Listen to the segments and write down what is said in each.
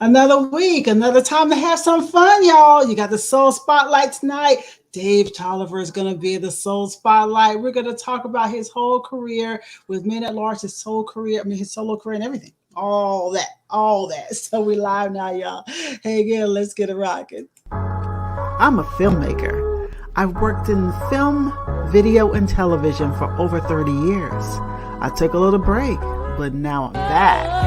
Another week, another time to have some fun, y'all. You got the Soul Spotlight tonight. Dave Tolliver is going to be the Soul Spotlight. We're going to talk about his whole career with Men at Large, his whole career, his solo career and everything. All that, all that. So we live now, y'all. Hey, again, let's get it rocking. I'm a filmmaker. I've worked in film, video, and television for over 30 years. I took a little break, but now I'm back.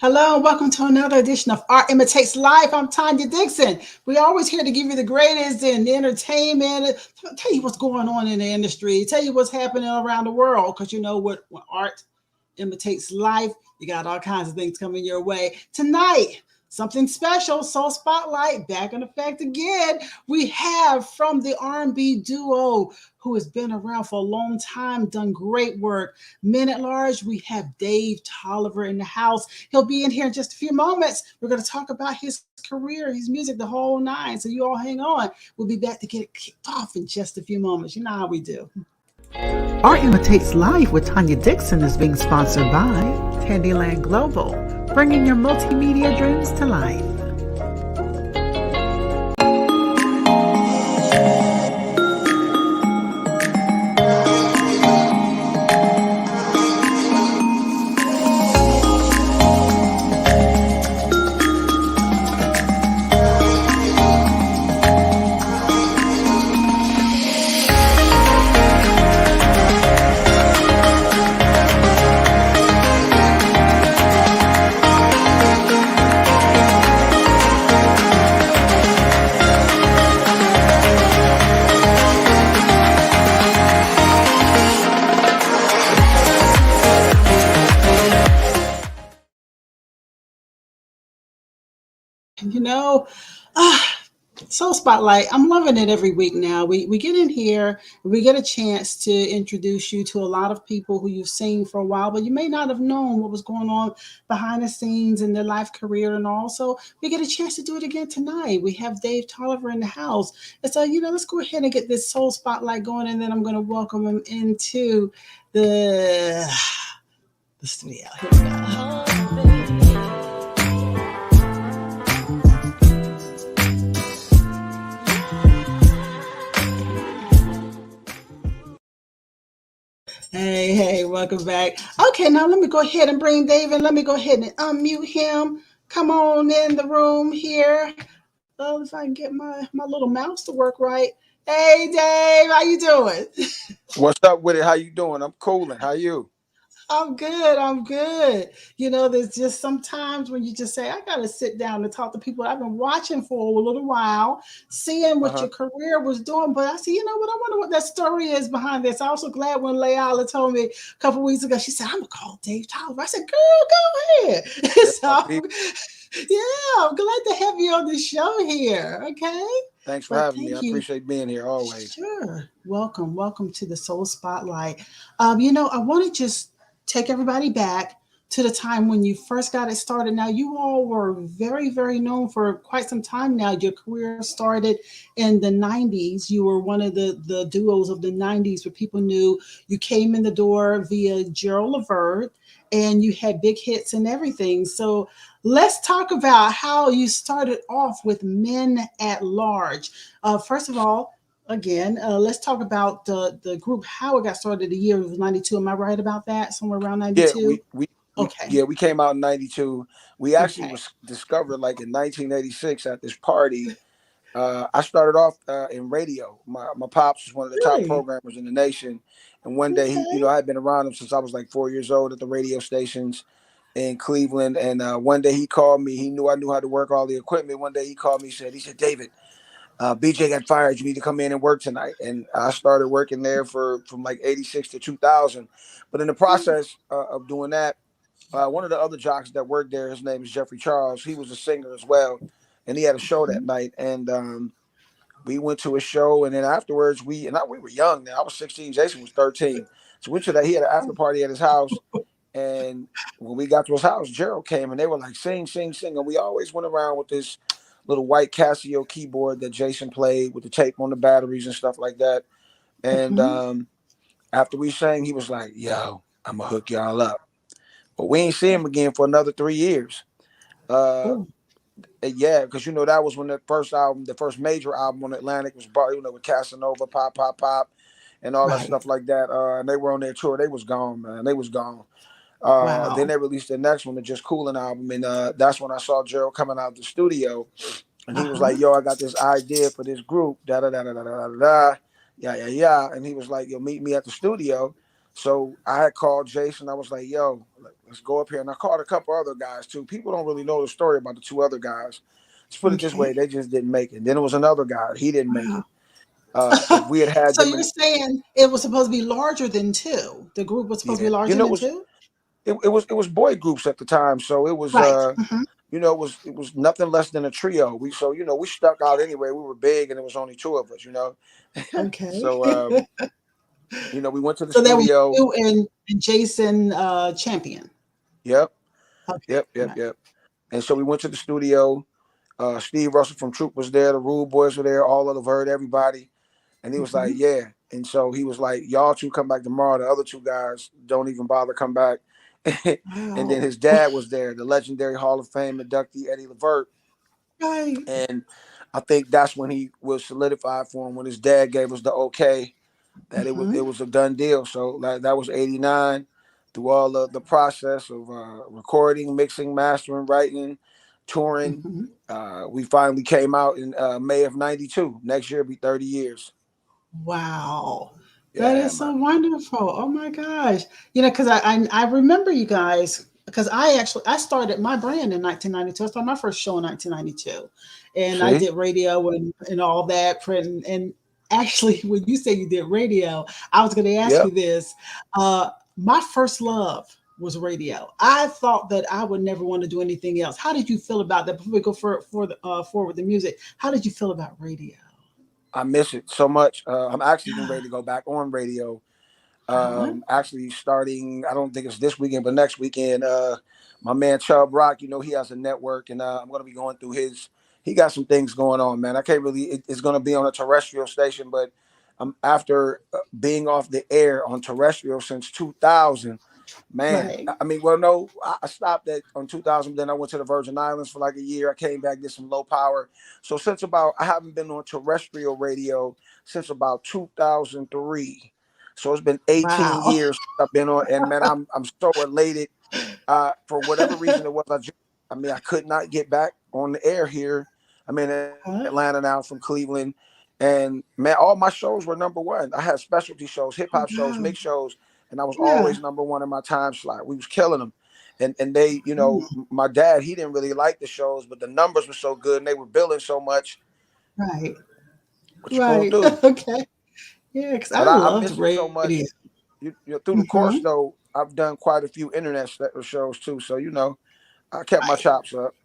Hello and welcome to another edition of Art Imitates Life. I'm Tanya Dixon. We're always here to give you the greatest in entertainment, tell you what's going on in the industry, tell you what's happening around the world, because you know what, when art imitates life, you got all kinds of things coming your way. Tonight, something special, Soul Spotlight, back in effect again. We have from the R&B duo who has been around for a long time, done great work. Men at Large, we have Dave Tolliver in the house. He'll be in here in just a few moments. We're going to talk about his career, his music, the whole nine. So you all hang on. We'll be back to get it kicked off in just a few moments. You know how we do. Art Imitates Life with Tanya Dixon is being sponsored by Candyland Global, bringing your multimedia dreams to life. You know, Soul Spotlight, I'm loving it every week now. We get in here, we get a chance to introduce you to a lot of people who you've seen for a while, but you may not have known what was going on behind the scenes in their life career and all. So we get a chance to do it again tonight. We have Dave Tolliver in the house. And so, let's go ahead and get this Soul Spotlight going, and then I'm going to welcome him into the studio. Here we go. Hey, welcome back. Okay, now let me go ahead and bring Dave in. Let me go ahead and unmute him. Come on in the room here. If I can get my little mouse to work right. Hey, Dave, how you doing? What's up with it? How you doing? I'm cooling. How you? I'm good. There's just sometimes when you just say, I got to sit down and talk to people I've been watching for a little while, seeing what your career was doing. But I said, you know what? I wonder what that story is behind this. I'm also glad when Layala told me a couple weeks ago, she said, I'm going to call Dave Tolliver. I said, girl, go ahead. I'm glad to have you on the show here. Okay. Thanks for having me. I appreciate being here always. Sure. Welcome to the Soul Spotlight. I want to just take everybody back to the time when you first got it started. Now, you all were very, very known for quite some time now. Your career started in the 90s. You were one of the duos of the 90s where people knew you came in the door via Gerald Levert and you had big hits and everything. So let's talk about how you started off with Men at Large. First of all, again, let's talk about the group, how it got started. The year was 92. Am I right about that? Somewhere around 92? Yeah, we came out in 92. We actually was discovered like in 1986 at this party. I started off in radio. My pops was one of the top programmers in the nation. And one day, I had been around him since I was like 4 years old at the radio stations in Cleveland. And one day he called me. He knew I knew how to work all the equipment. One day he called me, he said, David, BJ got fired. You need to come in and work tonight. And I started working there from like 86 to 2000. But in the process of doing that, one of the other jocks that worked there, his name is Jeffrey Charles. He was a singer as well. and he had a show that night, and we went to a show, and then afterwards we were young now. I was 16, Jason was 13. So we went to that. He had an after party at his house, and when we got to his house, Gerald came, and they were like, sing, sing, sing. And we always went around with this little white Casio keyboard that Jason played with the tape on the batteries and stuff like that. And after we sang, he was like, yo, I'm going to hook y'all up. But we ain't see him again for another 3 years. Yeah, because that was when the first album, the first major album on Atlantic was brought, with Casanova, Pop, Pop, Pop, and all that stuff like that. And they were on their tour. They was gone, man. They was gone. Then they released the next one, the Just Coolin' album, and that's when I saw Gerald coming out of the studio, and he was like, "Yo, I got this idea for this group, da da da da da da da, yeah," and he was like, "Yo, meet me at the studio." So I had called Jason. I was like, "Yo, let's go up here," and I called a couple other guys too. People don't really know the story about the two other guys. Let's put it this way: they just didn't make it. Then it was another guy; he didn't make it. If we had so them, you're saying it was supposed to be larger than two? The group was supposed to be larger than two? It was boy groups at the time, so it was it was nothing less than a trio. We stuck out anyway. We were big, and it was only two of us. Okay. So we went to the So that was studio. you and Jason Champion. Yep. Okay. Yep. And so we went to the studio. Steve Russell from Troop was there. The Rude Boys were there. All of the Verd, everybody. And he was like, yeah. And so he was like, y'all two come back tomorrow. The other two guys don't even bother come back. And then his dad was there, the legendary Hall of Fame inductee Eddie Levert. Right. And I think that's when he was solidified for him, when his dad gave us the okay that it was a done deal. So that was 89. Through all of the process of recording, mixing, mastering, writing, touring, we finally came out in May of 92. Next year will be 30 years. Wow. That Yeah, is so wonderful. Oh my gosh. Because I remember you guys, because I started my brand in 1992. I started my first show in 1992. And I did radio and all that, print. And actually, when you say you did radio, I was going to ask you this. My first love was radio. I thought that I would never want to do anything else. How did you feel about that? Before we go forward the music, how did you feel about radio? I miss it so much. I'm actually getting ready to go back on radio. Actually starting, I don't think it's this weekend, but next weekend. My man Chubb Rock, he has a network, and I'm going to be going through he got some things going on, man. I can't really, it's going to be on a terrestrial station, but after being off the air on terrestrial since 2000, man. I mean, well, no, I stopped on 2000. Then I went to the Virgin Islands for like a year. I came back, did some low power. So I haven't been on terrestrial radio since about 2003. So it's been 18 years I've been on, and man, I'm so elated. For whatever reason it was, I could not get back on the air here. I'm in Atlanta now from Cleveland, and man, all my shows were number one. I had specialty shows, hip hop shows, mix shows, and I was always number one in my time slot. We was killing them, and they, my dad, he didn't really like the shows, but the numbers were so good, and they were billing so much. Right. What you gonna do? Okay. Yeah, because I miss it so much. Through the course, though, I've done quite a few internet shows too. So I kept my chops up.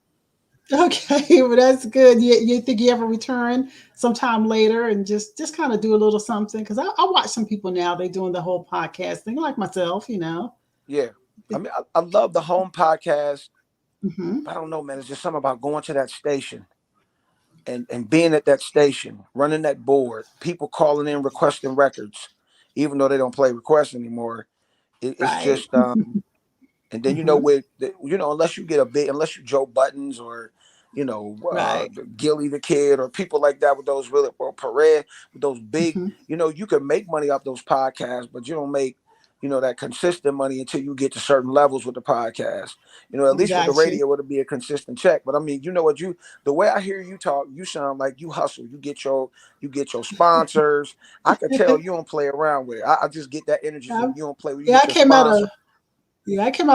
Okay, well that's good. You think you ever return sometime later and just kind of do a little something? Because I watch some people now. They're doing the whole podcast thing, like myself. Yeah, I mean, I love the home podcast. I don't know, man. It's just something about going to that station and being at that station, running that board, people calling in requesting records, even though they don't play requests anymore. It's just and then unless you get unless you Joe Buttons or Gilly the Kid or people like that with those or Perez with those big, you can make money off those podcasts, but you don't make that consistent money until you get to certain levels with the podcast. At least with the radio, it'll be a consistent check. But I mean, the way I hear you talk, you sound like you hustle. You get your sponsors. I can tell you don't play around with it. I just get that energy from you don't play with you. I came out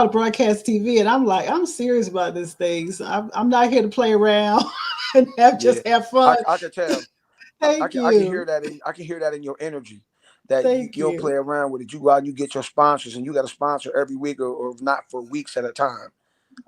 of broadcast TV, and I'm serious about this thing. So I'm not here to play around and just have fun. I can tell. I can hear that in your energy. That you don't play around with it. You go out and you get your sponsors, and you got a sponsor every week, or not for weeks at a time.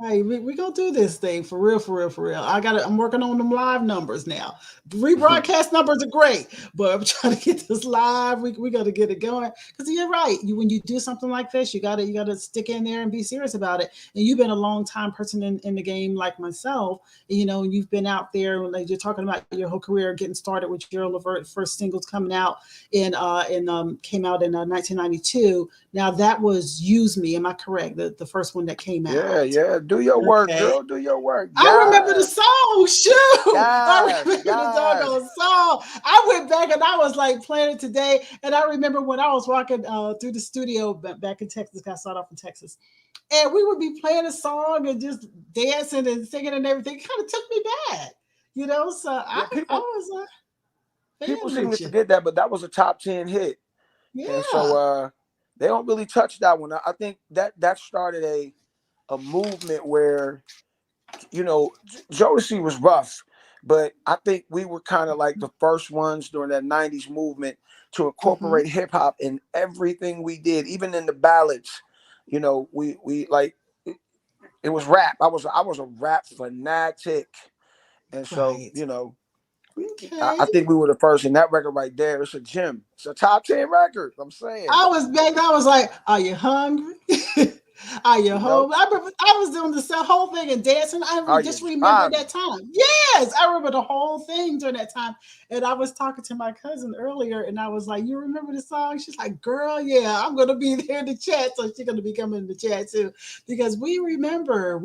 Hey, we gonna do this thing for real, for real, for real. I'm working on them live numbers now. Rebroadcast numbers are great, but I'm trying to get this live. We got to get it going because you're right. When you do something like this, you gotta stick in there and be serious about it. And you've been a long time person in the game like myself. And you've been out there. Like you're talking about your whole career getting started with your Levert first singles coming out came out in 1992. Now that was Use Me. Am I correct? The first one that came Yeah, out. yeah. Do your work, Okay. girl. Do your work. I remember the Yes, song. Shoot, I yes, remember the yes. doggone song. I went back and I was like playing it today. And I remember when I was walking through the studio back in Texas. Got started off in Texas, and we would be playing a song and just dancing and singing and everything. It kind of took me back, So I Yeah, I people was a people fan seem to with you. forget that, but that was a top 10 hit. And so Yeah. they don't really touch that one. I think that started a movement where, Jodeci was rough, but I think we were kind of like the first ones during that 90s movement to Mm-hmm. incorporate hip hop in everything we did, even in the ballads. We like it was rap. I was a rap fanatic. And so, Right. I Okay. think we were the first, and that record right there, it's a gem. It's a top 10 record. I'm saying, I was back. I was like, "Are you hungry? Are you you know, home?" I remember I was doing the whole thing and dancing. are you Just remember that driving? time. Yes, I remember the whole thing during that time. And I was talking to my cousin earlier, and I was like, "You remember the song?" She's like, "Girl, yeah, I'm gonna be there in the chat." So she's gonna be coming in the chat too, because we remember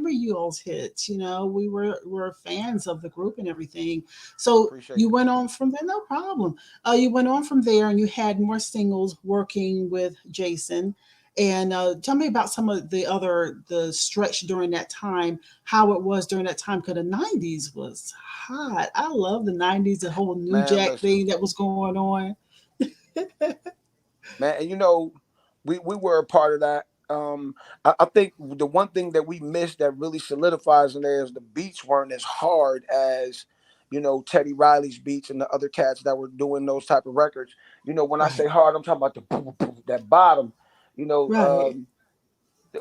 you all's hits. We were fans of the group and everything. So Appreciate you that. went on from there, no problem. You went on from there and you had more singles working with Jason. And tell me about some of the stretch during that time, how it was during that time, because the 90s was hot. I love the 90s, the whole New Man, Jack listen, thing that was going on. man, and we were a part of that. I think the one thing that we missed that really solidifies in there is the beats weren't as hard as, Teddy Riley's beats and the other cats that were doing those type of records. When I say Right, hard, I'm talking about that bottom. You know, right.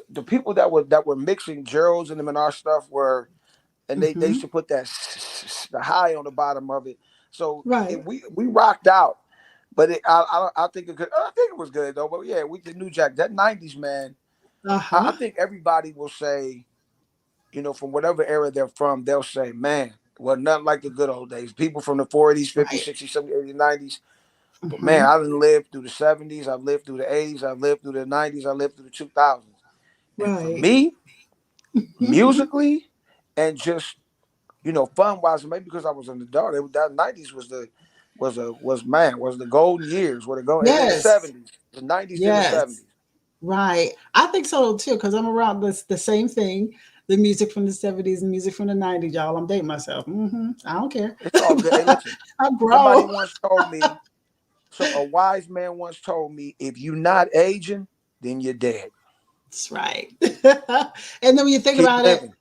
the people that were mixing Gerald's and them and our stuff were, and they Hmm. used to put that the high on the bottom of it. So Right. we rocked out. But I think it could. I think it was good though. But yeah, we did New Jack. That '90s man. I Uh-huh. think everybody will say, from whatever era they're from, they'll say, man, well, nothing like the good old days. People from the 40s, 50s, Right. 60s, 70s, 80s, 90s. But man, Hmm. I didn't live through the 70s. I've lived through the 80s. I've lived through the 90s. I lived through the 2000s. And for Right. me, musically, and just fun wise, maybe because I was an adult, that '90s was the golden years, where the go, and then the Yes. '70s, the '90s, then the Yes. '70s. Right. I think so too, because I'm around the same thing. The music from the 70s and music from the 90s, y'all. I'm dating myself. I don't care. It's all good. Hey, listen, I'm somebody grown. once told me, so a wise man once told me, if you're not aging, then you're dead. That's right. And then when you think Keep about it, living.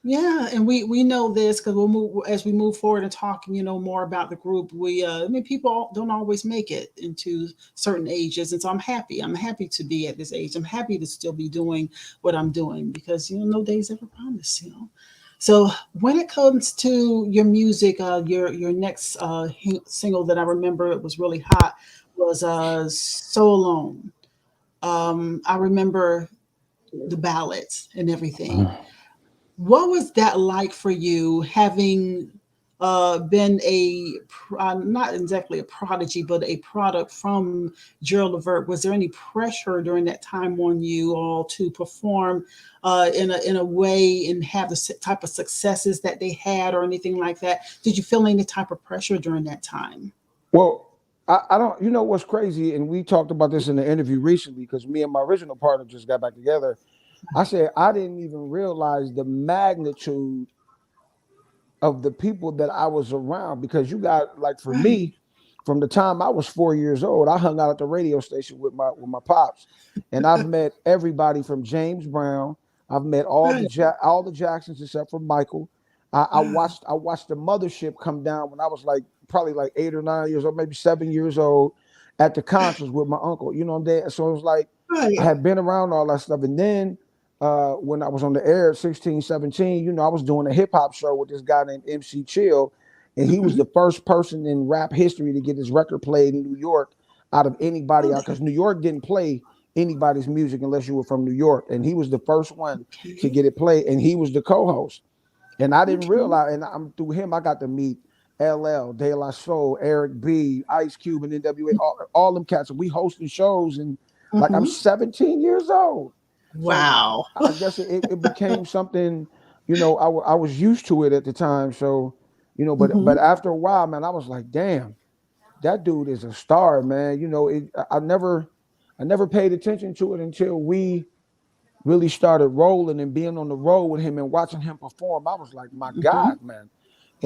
yeah, and we know this because we'll move as we move forward and talk, more about the group. I mean, people don't always make it into certain ages, and so I'm happy. I'm happy to be at this age. I'm happy to still be doing what I'm doing because no days ever promised. So when it comes to your music, your next single that I remember it was really hot was "So Alone." I remember the ballads and everything. What was that like for you, having been not exactly a prodigy, but a product from Gerald Levert? Was there any pressure during that time on you all to perform in a way and have the type of successes that they had, or anything like that? Did you feel any type of pressure during that time? Well, I don't. You know what's crazy, and we talked about this in the interview recently because me and my original partner just got back together. I said I didn't even realize the magnitude of the people that I was around, because you got, like, for Right, me, from the time I was 4 years old, I hung out at the radio station with my pops, and I've met everybody from James Brown. I've met right. all the Jacksons except for Michael. Wow. I watched the mothership come down when I was like probably like 8 or 9 years old, maybe 7 years old, at the concerts with my uncle. You know what I'm saying? So it was like I Right. had been around all that stuff, and then when I was on the air at 16, 17, you know, I was doing a hip hop show with this guy named MC Chill, and he was the first person in rap history to get his record played in New York out of anybody out, because New York didn't play anybody's music unless you were from New York, and he was the first one to get it played, and he was the co-host. And I didn't realize, and I'm through him, I got to meet LL, De La Soul, Eric B, Ice Cube, and NWA, all them cats. We hosting shows, and like I'm 17 years old. Wow. So I guess it became something, you know, I was used to it at the time. So, you know, but after a while, man, I was like, damn, that dude is a star, man. You know, I never paid attention to it until we really started rolling and being on the road with him and watching him perform. I was like, my God, man.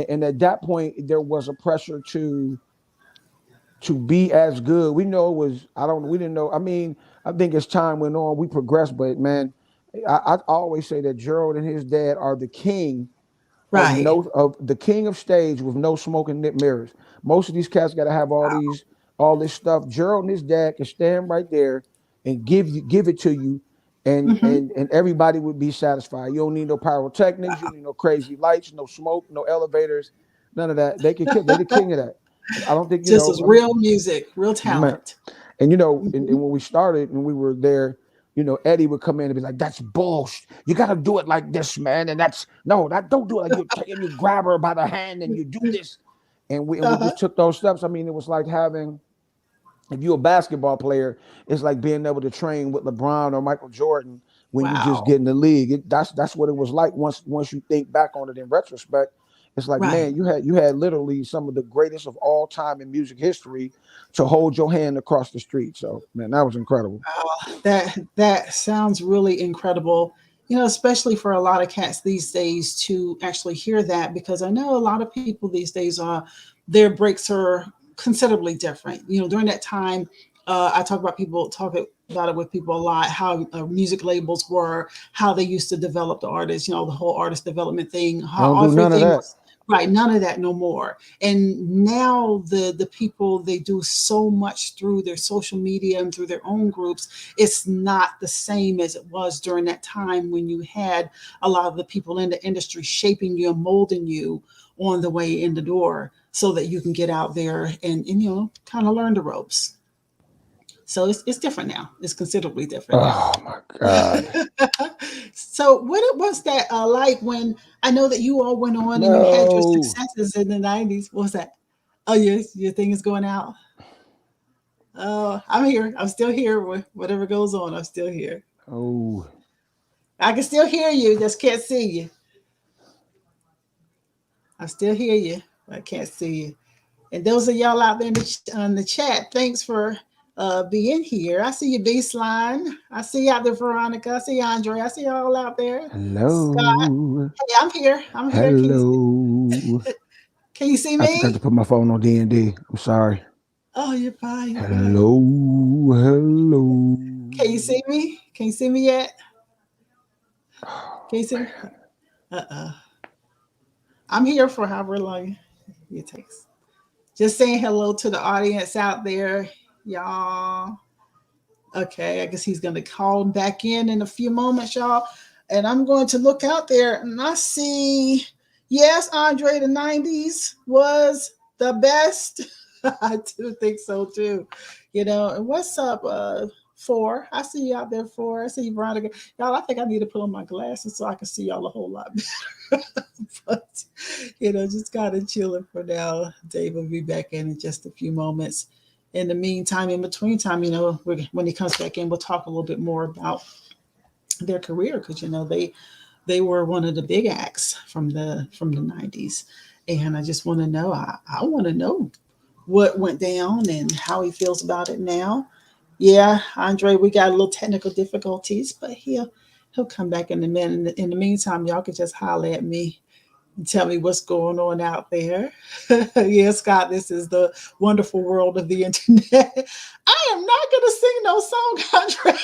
And at that point, there was a pressure to be as good. We know it was, we didn't know. I mean, I think as time went on, we progressed, but man, I always say that Gerald and his dad are the king of the king of stage with no smoke and mirrors. Most of these cats got to have all this stuff. Gerald and his dad can stand right there and give it to you, and everybody would be satisfied. You don't need no pyrotechnics, you don't need no crazy lights, no smoke, no elevators, none of that. They the king of that. I don't think, you Just know, as real music, real man. talent. And you know, and when we started and we were there, you know, Eddie would come in and be like, "That's bullshit. You got to do it like this, man." And don't do it like you grab her by the hand and you do this. And we just took those steps. I mean, it was like having, if you're a basketball player, it's like being able to train with LeBron or Michael Jordan when you just get in the league. That's what it was like once you think back on it in retrospect. It's like, man, you had literally some of the greatest of all time in music history to hold your hand across the street. So, man, that was incredible. That sounds really incredible. You know, especially for a lot of cats these days to actually hear that, because I know a lot of people these days their breaks are considerably different. You know, during that time, I talk about it with people a lot, how music labels were, how they used to develop the artists, you know, the whole artist development thing, They how don't do none of everything that. was right. None of that no more. And now the people, they do so much through their social media and through their own groups. It's not the same as it was during that time when you had a lot of the people in the industry shaping you and molding you on the way in the door so that you can get out there and you know, kind of learn the ropes. So it's different now. It's considerably different now. Oh my God. So what it was that like when I know that you all went on and you had your No. successes in the 90s. What was that? Oh, your thing is going out. Oh, I'm here. I'm still here. Whatever goes on, I'm still here. Oh. I can still hear you. Just can't see you. I still hear you. But I can't see you. And those of y'all out there in on the chat, thanks for being here. I see you, Baseline. I see you out there, Veronica. I see you, Andre. I see you all out there. Scott. Hello. Hey, I'm here. I'm here. Hello. Can you see I forgot me? to put my phone on D&D. I'm sorry. Oh, you're fine. You're fine. Hello. Hello. Can you see me? Can you see me yet? Oh, Can you see me? man. Uh-uh. I'm here for however long it takes. Just saying hello to the audience out there, y'all. Okay, I guess he's going to call back in a few moments, y'all. And I'm going to look out there and I see, yes, Andre, the 90s was the best. I do think so too. You know, and what's up, Four? I see you out there, Four. I see you, Veronica. Y'all, I think I need to put on my glasses so I can see y'all a whole lot better. But, you know, just kind of chilling for now. Dave will be back in just a few moments. In the meantime, in between time, you know, when he comes back in, we'll talk a little bit more about their career, because you know they were one of the big acts from the 90s. And I just want to know, I want to know what went down and how he feels about it now. Yeah, Andre, we got a little technical difficulties, but he'll come back in a minute. In the meantime, y'all can just holler at me and tell me what's going on out there. Yeah, Scott, this is the wonderful world of the internet. I am not gonna sing no song, Andre.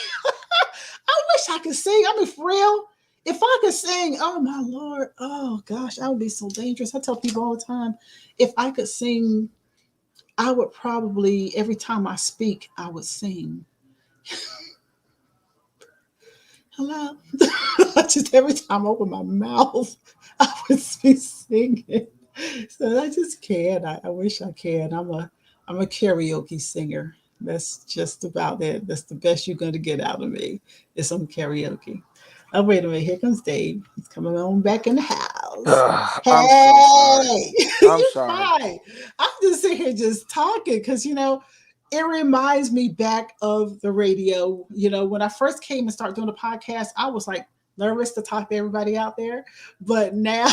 I wish I could sing. I mean, for real. If I could sing, oh my Lord, oh gosh, I would be so dangerous. I tell people all the time, if I could sing, I would probably, every time I speak, I would sing. Hello. Just every time I open my mouth, I would be singing. So I just can't. I wish I can. I'm a karaoke singer. That's just about it. That's the best you're going to get out of me is some karaoke. Oh, wait a minute. Here comes Dave. He's coming on back in the house. I'm so sorry. Hey, I'm you're sorry. fine. I'm just sitting here just talking because, it reminds me back of the radio. When I first came and started doing the podcast, I was like nervous to talk to everybody out there. But now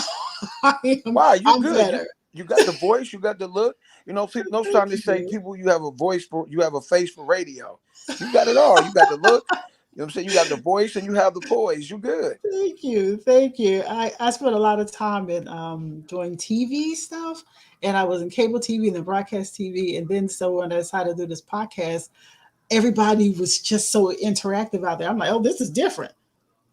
Wow, you I'm good. better. You got the voice, you got the look. Most Thank time they say you. people you have a voice for, you have a face for radio. You got it all. You got the look. You know what I'm saying? You got the voice and you have the poise. You good. Thank you. Thank you. I spent a lot of time in doing TV stuff, and I was in cable TV and then broadcast TV. And then so when I decided to do this podcast, everybody was just so interactive out there. I'm like, oh, this is different.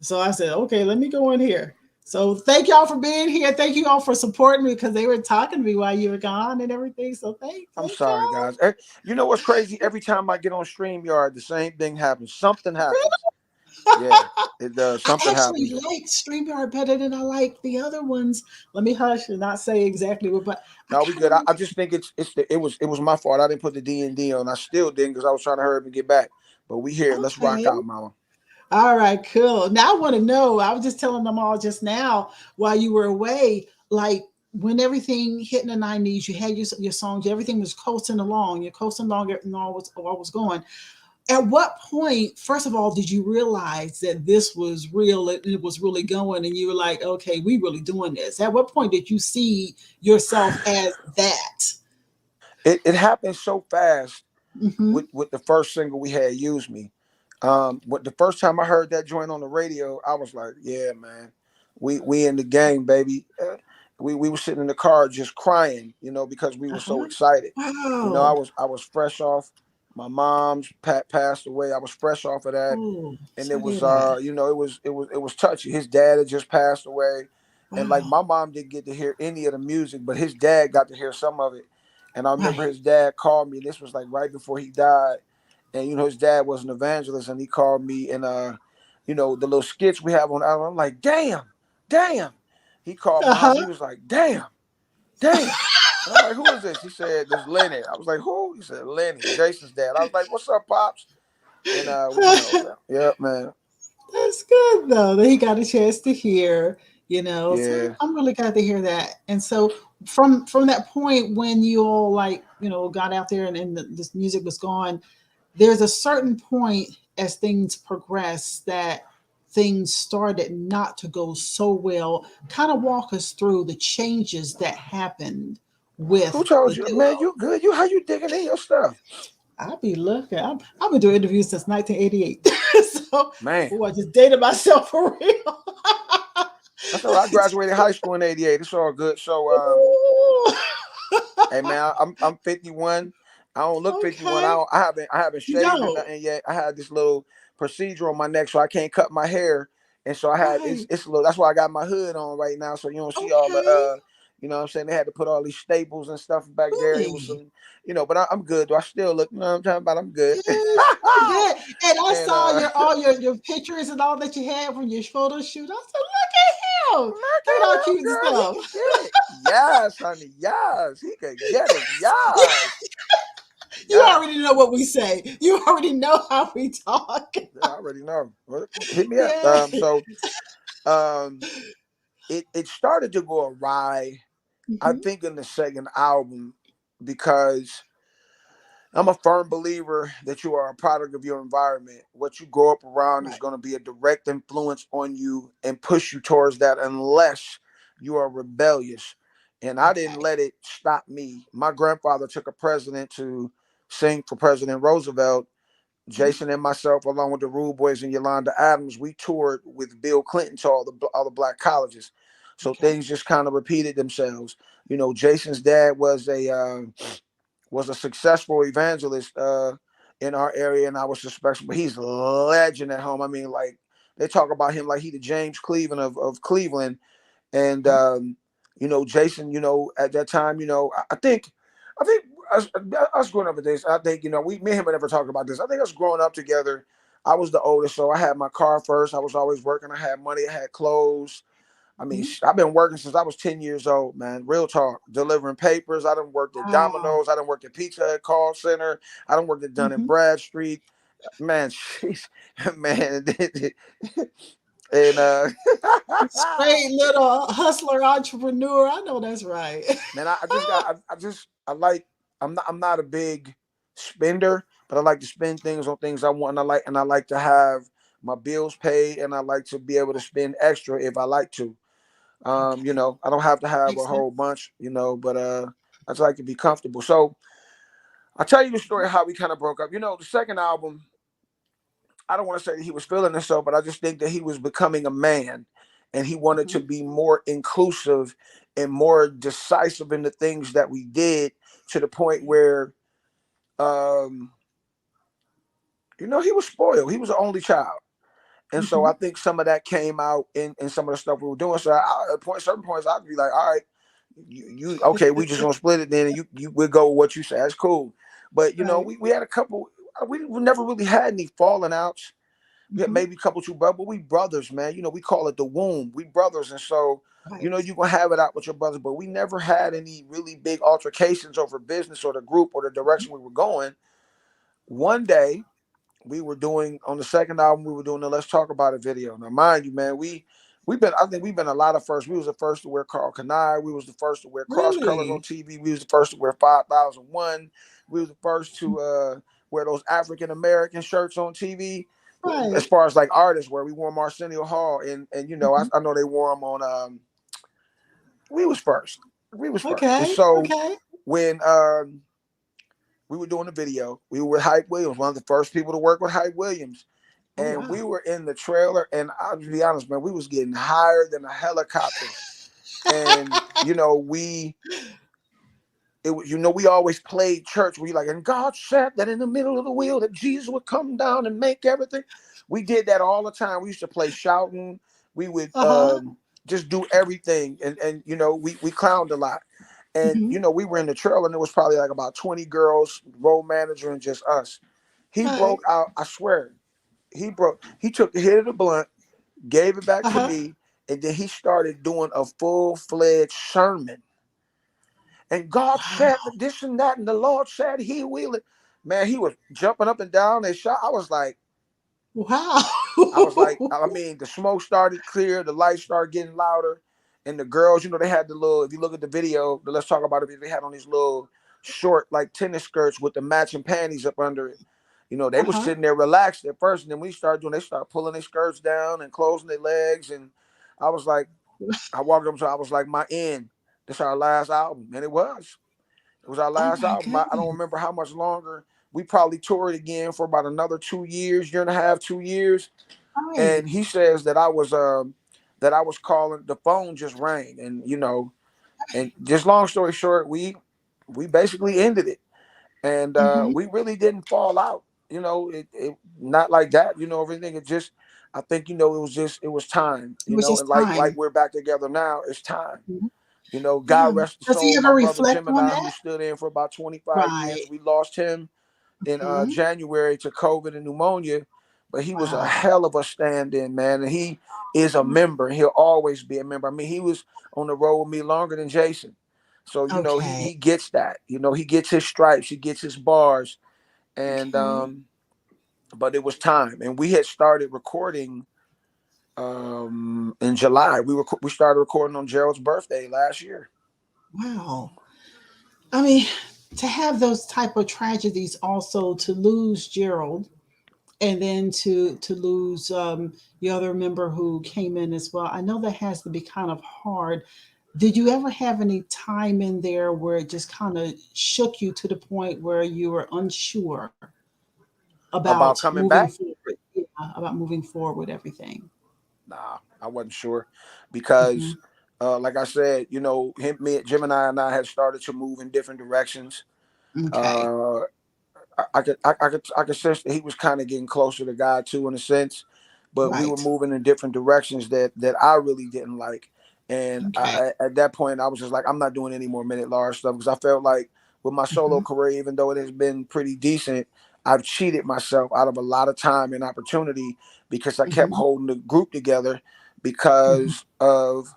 So I said, okay, let me go in here. So thank y'all for being here. Thank you all for supporting me because they were talking to me while you were gone and everything. So I'm thank sorry, y'all. guys. You know what's crazy? Every time I get on StreamYard, the same thing happens. Something happens. Yeah, it does. I Something actually happens. like StreamYard better than I like the other ones. Let me hush and not say exactly what, but I No, we kind good. of I just think it was my fault. I didn't put the D&D on. I still didn't because I was trying to hurry up and get back. But we here. Let's rock okay. out, mama. All right, cool. Now I want to know. I was just telling them all just now while you were away, like when everything hit in the '90s, you had your songs, everything was coasting along. You're coasting along, and all was going. At what point, first of all, did you realize that this was real? It was really going, and you were like, okay, we really doing this. At what point did you see yourself as that? It happened so fast Mm-hmm. with the first single we had, Use Me. What the first time I heard that joint on the radio, I was like, yeah, man, we in the game, baby. We were sitting in the car just crying, because we were so Uh-huh. excited. I Wow. was fresh off my mom's passed away. I was fresh off of that, Oh, and it sorry to was hear that. it was touchy. His dad had just passed away, and like Wow. my mom didn't get to hear any of the music, but his dad got to hear some of it. And I remember Right. his dad called me. This was like right before he died, and his dad was an evangelist, and he called me, and the little skits we have on album. I'm like, damn. He called mom. Uh-huh. He was like, damn. And I'm like, who is this? He said, this Lenny. I was like, who? He said, Lenny, Jason's dad. I was like, what's up, pops? And yeah, man. That's good though that he got a chance to hear, So Yeah. I'm really glad to hear that. And so from that point when you all like got out there and this music was gone, there's a certain point as things progress that things started not to go so well. Kind of walk us through the changes that happened with Who told the you, man? duo. You good? How you digging in your stuff, I'll be looking. I've been doing interviews since 1988. So, man? I just dated myself for real. That's all right. I graduated high school in '88. It's all good. So, Ooh. hey, man, I'm 51. I don't look 51. Okay. I haven't You shaved or don't. nothing yet. I had this little procedure on my neck, so I can't cut my hair, and so I had Right. it's a little. That's why I got my hood on right now, so you don't see all the Okay. what I'm saying. They had to put all these staples and stuff back there. It was Really? some, but I'm good. Do I still look? You know what I'm talking about? I'm good. Good. Good. And I And saw all your pictures and all that you had from your photo shoot. I said, look at him. look Look at at all him, cute and girl. He stuff. can get it. Yes, honey. Yes, he can get it. Yes. You Yes. already know what we say. You already know how we talk. Yeah, I already know. Well, hit me up. Yeah. Um, it started to go awry, I Mhm. think, in the second album because I'm a firm believer that you are a product of your environment. What you grow up around is Right. going to be a direct influence on you and push you towards that unless you are rebellious. And I didn't Okay. let it stop me. My grandfather took a president to sing for President Roosevelt. Mhm. Jason and myself, along with the Rude Boys and Yolanda Adams, we toured with Bill Clinton to all the black colleges. So Okay. things just kind of repeated themselves. Jason's dad was a successful evangelist in our area, and I was suspecting, but he's a legend at home. I mean, like they talk about him like he the James Cleveland of Cleveland, and Mhm. Jason, at that time, I think us growing up with this, I think me and him never talked about this. I think us growing up together, I was the oldest, so I had my car first. I was always working. I had money. I had clothes. I mean, I've been working since I was 10 years old, man. Real talk. Delivering papers. I done worked at Wow. Domino's. I done worked at Pizza Hut call center. I done worked at Dun and Bradstreet. Man, she's man. And Straight little hustler entrepreneur. I know that's right. man, I just got I like I'm not a big spender, but I like to spend things on things I want, and I like to have my bills paid, and I like to be able to spend extra if I like to. You Okay. know, I don't have to have a Makes sense. whole bunch, you know, but I just like to be comfortable. So I'll tell you the story of how we kind of broke up. You know, the second album, I don't want to say that he was feeling himself, but I just think that he was becoming a man and he wanted to be more inclusive and more decisive in the things that we did, to the point where um, you know, he was spoiled. He was an only child. And so I think some of that came out in some of the stuff we were doing. So at certain points, I'd be like, all right, you okay, we just gonna split it then, and you we'll go with what you say. That's cool. But you know, Right. we had a couple. We never really had any falling outs. We had maybe a couple two brothers, but we brothers, man. You know, we call it the womb. We brothers, and so you know Right. you gonna have it out with your brothers. But we never had any really big altercations over business or the group or the direction we were going. One day we were doing on the second album, we were doing the Let's Talk About It video. Now, mind you, man, we've been, I think we've been a lot of firsts. We was the first to wear Carl Kanai. We was the first to wear cross colors on Really? TV. We was the first to wear 5001. We was the first to wear those African American shirts on TV. As Right. far as like artists, where we wore Arsenio Hall, and you know, I know they wore them on. We was first. We was first, and Okay. so Okay. when we were doing the video, we were with Hype Williams, one of the first people to work with Hype Williams, Oh and we wow. were in the trailer, and I'll be honest, man, we was getting higher than a helicopter. And you know, you know, we always played church. We like, and God said that in the middle of the wheel that Jesus would come down and make everything. We did that all the time. We used to play shouting. We would Uh-huh. just do everything, and you know, we clowned a lot. And you know, we were in the trailer, and there was probably like about 20 girls, road manager, and just us. He Right. broke out. I swear, he took the hit of the blunt, gave it back to Uh-huh. me, and then he started doing a full-fledged sermon. And God said Wow. this and that, and the Lord said he will it. Man, he was jumping up and down and shot. Wow. I mean, the smoke started clear, the lights started getting louder, and the girls, you know, they had the little, if you look at the video, Let's Talk About It, they had on these little short, like tennis skirts with the matching panties up under it. You know, they were Uh-huh. sitting there relaxed at first, and then we started doing, they started pulling their skirts down and closing their legs. And I was like, I walked up to, I was like, my end. This our last album. And it was. It was our Oh last my album. I don't goodness. remember how much longer. We probably toured again for about another 2 years, year and a half, 2 years. Right. And he says that I was calling, the phone just rang. And you know, and just long story short, we basically ended it. And Mm-hmm. we really didn't fall out. You know, it not like that, you know, everything. It just, I think, you know, it was time, It you was know, and just like time. we're back together now, it's time. Mhm. You know, God Yeah. rest the Does he soul of my ever brother reflect on Gemini, who that? stood in for about 25 Right. years. We lost him in Hmm. January to COVID and pneumonia, but he was a Wow. hell of a stand-in, man. And he is a member. He'll always be a member. I mean, he was on the road with me longer than Jason. So, you know, Okay. he gets that. You know, he gets his stripes, he gets his bars. And Okay. but it was time. And we had started recording in July. We started recording on Gerald's birthday last year. Wow. I mean, to have those type of tragedies, also to lose Gerald, and then to lose the other member who came in as well. I know that has to be kind of hard. Did you ever have any time in there where it just kind of shook you to the point where you were unsure about About coming moving back? forward? Yeah, about moving forward with everything. Nah, I wasn't sure Hmm. because, like I said, you know, Gemini, and I had started to move in different directions. Okay. Uh, I could sense that he was kind of getting closer to God too, in a sense, but we were Right. moving in different directions that I really didn't like. And Okay. at that point, I was just like, I'm not doing any more Minute Large stuff, because I felt like with my solo Hmm. career, even though it has been pretty decent, I've cheated myself out of a lot of time and opportunity because I kept Mm-hmm. holding the group together Mm-hmm. because of,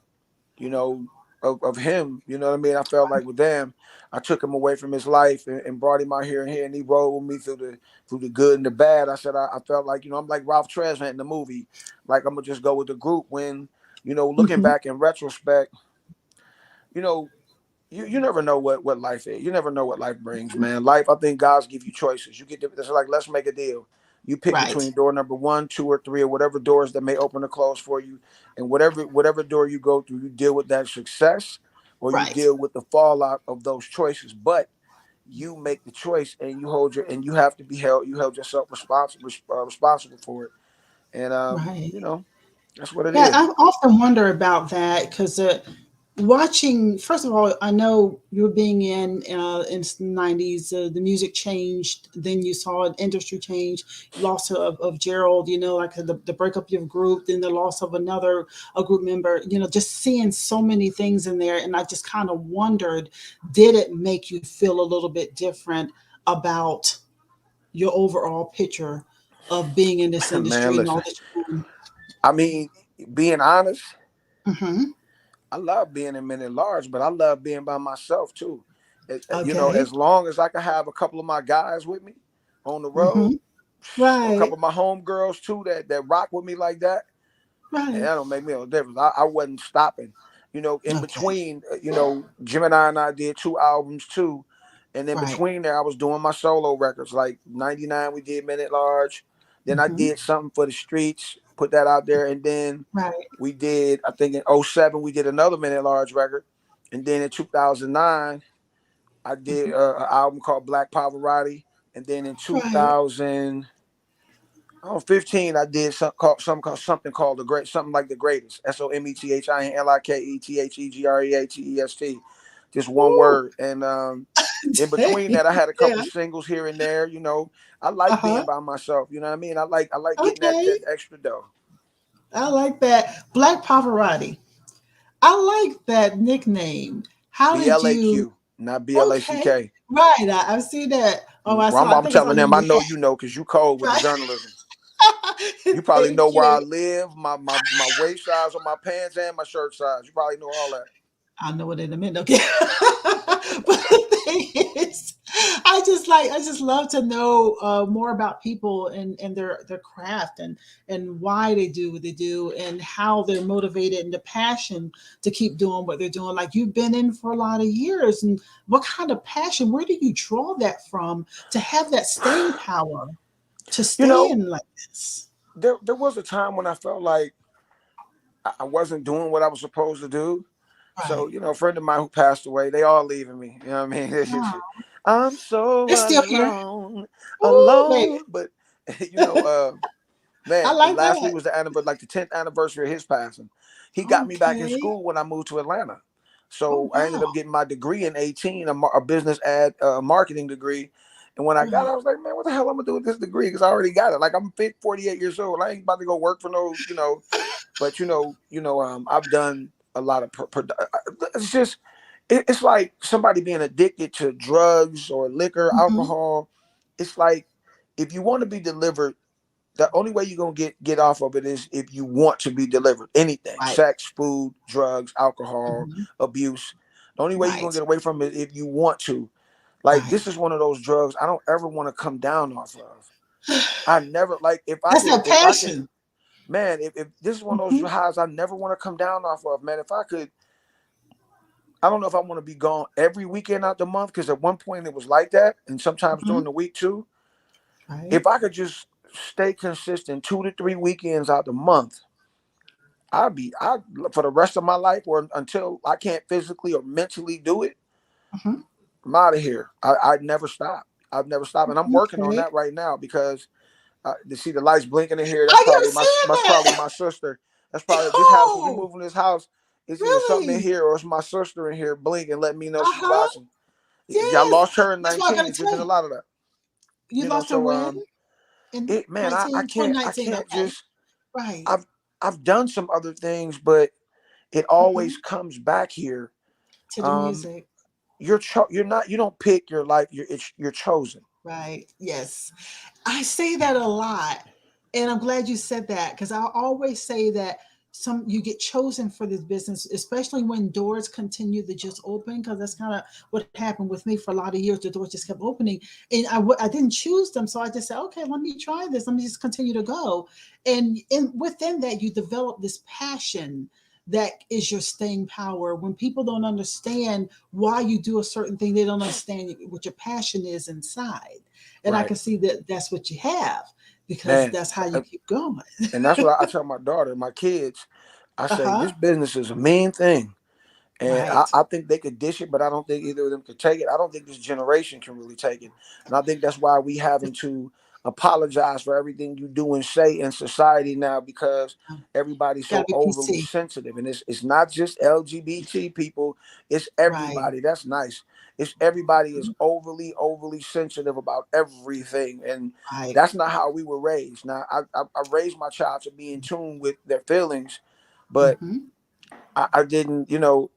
you know, of him. You know what I mean? I felt like with them, I took him away from his life and brought him out here and here, and he rode with me through the good and the bad. I said I felt like, I'm like Ralph Tresvant in the movie. Like I'm gonna just go with the group when, looking Mm-hmm. back in retrospect, you know, you never know what life is. You never know what life brings, man. Life, I think God's give you choices. You get it's like, let's make a deal. You pick Right. between door number 1, 2, or 3, or whatever doors that may open or close for you, and whatever door you go through, you deal with that success, or you Right. deal with the fallout of those choices. But you make the choice, and you have to be held. You held yourself responsible for it, and Right. that's what it Yeah, is. I often wonder about that because watching, first of all, I know you were being in the 90s, the music changed, then you saw an industry change, loss of Gerald, like the breakup of your group, then the loss of a group member, just seeing so many things in there. And I just kind of wondered, did it make you feel a little bit different about your overall picture of being in this Man, industry and all listen. that you're doing? I mean, being honest, Hmm. I love being in men at large, but I love being by myself too. Okay. As long as I can have a couple of my guys with me on the Hmm. road, a Right. couple of my homegirls too that rock with me like that, and Right. that don't make me no difference. I wasn't stopping. In Okay. between, Gemini and I did 2 albums too, and in Right. between there, I was doing my solo records. Like '99, we did Men at Large. Then I Hmm. did something for the streets, put that out there, and then Right. we did. I think in '07 we did another Men at Large record, and then in 2009 I did Hmm. an album called Black Poverati, and then in Right. 2015 I did something called the Great, something like the Greatest. SOMETHINLIKETHEGREATEST, just one Ooh. word. And in Dang. between that, I had a couple Yeah. of singles here and there. I like being Uh-huh. by myself. You know what I mean? I like getting that Okay. that extra dough. I like that. Black Pavarotti. I like that nickname. How did you? BLAQ, not Okay. BLACK. Right. I see that. Oh, I Well, saw. I I'm think I saw telling you them, I in know because you cold with the Right. journalism. You probably know Thank where I you. live, my waist size on my pants and my shirt size. You probably know all that. I know it in a minute. Okay. But the thing is, I just love to know more about people and their craft and why they do what they do and how they're motivated and the passion to keep doing what they're doing. Like you've been in for a lot of years, and what kind of passion? Where do you draw that from to have that staying power to You stay know, in like this? there was a time when I felt like I wasn't doing what I was supposed to do. So, Right. a friend of mine who passed away, they all leaving me. You know what I mean? Oh, I'm so it's still here. alone, Ooh, baby. alone. But I man, like last week that. was like the 10th anniversary of his passing. He got me back in Okay. school when I moved to Atlanta. Oh, So I ended wow. up getting my degree in 18, a business ad marketing degree. And when I got it, Right. I was like, man, what the hell I'm gonna do with this degree? Because I already got it. Like I'm 48 years old. I ain't about to go work for no. But I've done a lot of. It's just, it's like somebody being addicted to drugs or liquor, Mhm. alcohol. It's like if you want to be delivered, the only way you're gonna get off of it is if you want to be delivered. Anything, Right. sex, food, drugs, alcohol, Mhm. abuse. The only way you're gonna Right. get away from it if you want to. Like Right. this is one of those drugs I don't ever want to come down off of. I never like That's that if I could, passion. man, if this is one of those Mhm. highs I never want to come down off of, man. If I could, I don't know if I want to be gone every weekend out the month because at one point it was like that, and sometimes Mhm. during the week too. Right. If I could just stay consistent 2 to 3 weekends out the month, I for the rest of my life or until I can't physically or mentally do it, Mhm. I'm out of here. I'd never stop. I've never stopped, and I'm working on Okay. that right now because to see the lights blinking in here. That's I probably kept my seeing that's probably that. my sister. That's probably this house. If we Oh, move in this house, it's either something in really? here or it's my sister in here blinking, letting me know she's Uh-huh. watching. Yeah, I Yes. lost her in That's what I 19. gotta It's just tell been a you. lot of that. You lost her So when? In it man, I 19, can't I 2019. can't Okay. just Right. I've done some other things, but it always Mhm. comes back here. To the Um, music. you're not you don't pick your life. You're chosen. Right. Yes. I say that a lot. And I'm glad you said that because I always say that some you get chosen for this business, especially when doors continue to just open, because that's kind of what happened with me for a lot of years. The doors just kept opening, and I didn't choose them, so I just said, okay, let me try this. Let me just continue to go, and within that, you develop this passion that is your staying power. When people don't understand why you do a certain thing, they don't understand what your passion is inside. And I Right. can see that that's what you have because Man. that's how you keep going. And that's what I tell my daughter, my kids. I say, Uh-huh. this business is a mean thing. And Right. I think they could dish it, but I don't think either of them could take it. I don't think this generation can really take it. And I think that's why we having to apologize for everything you do and say in society now, because everybody's Got to so be overly PC. sensitive. And it's not just LGBT people, it's Right. everybody. That's nice. It's everybody is Mhm. overly sensitive about everything. And Right. that's not how we were raised. Now I raised my child to be in tune with their feelings, but Hmm. I didn't,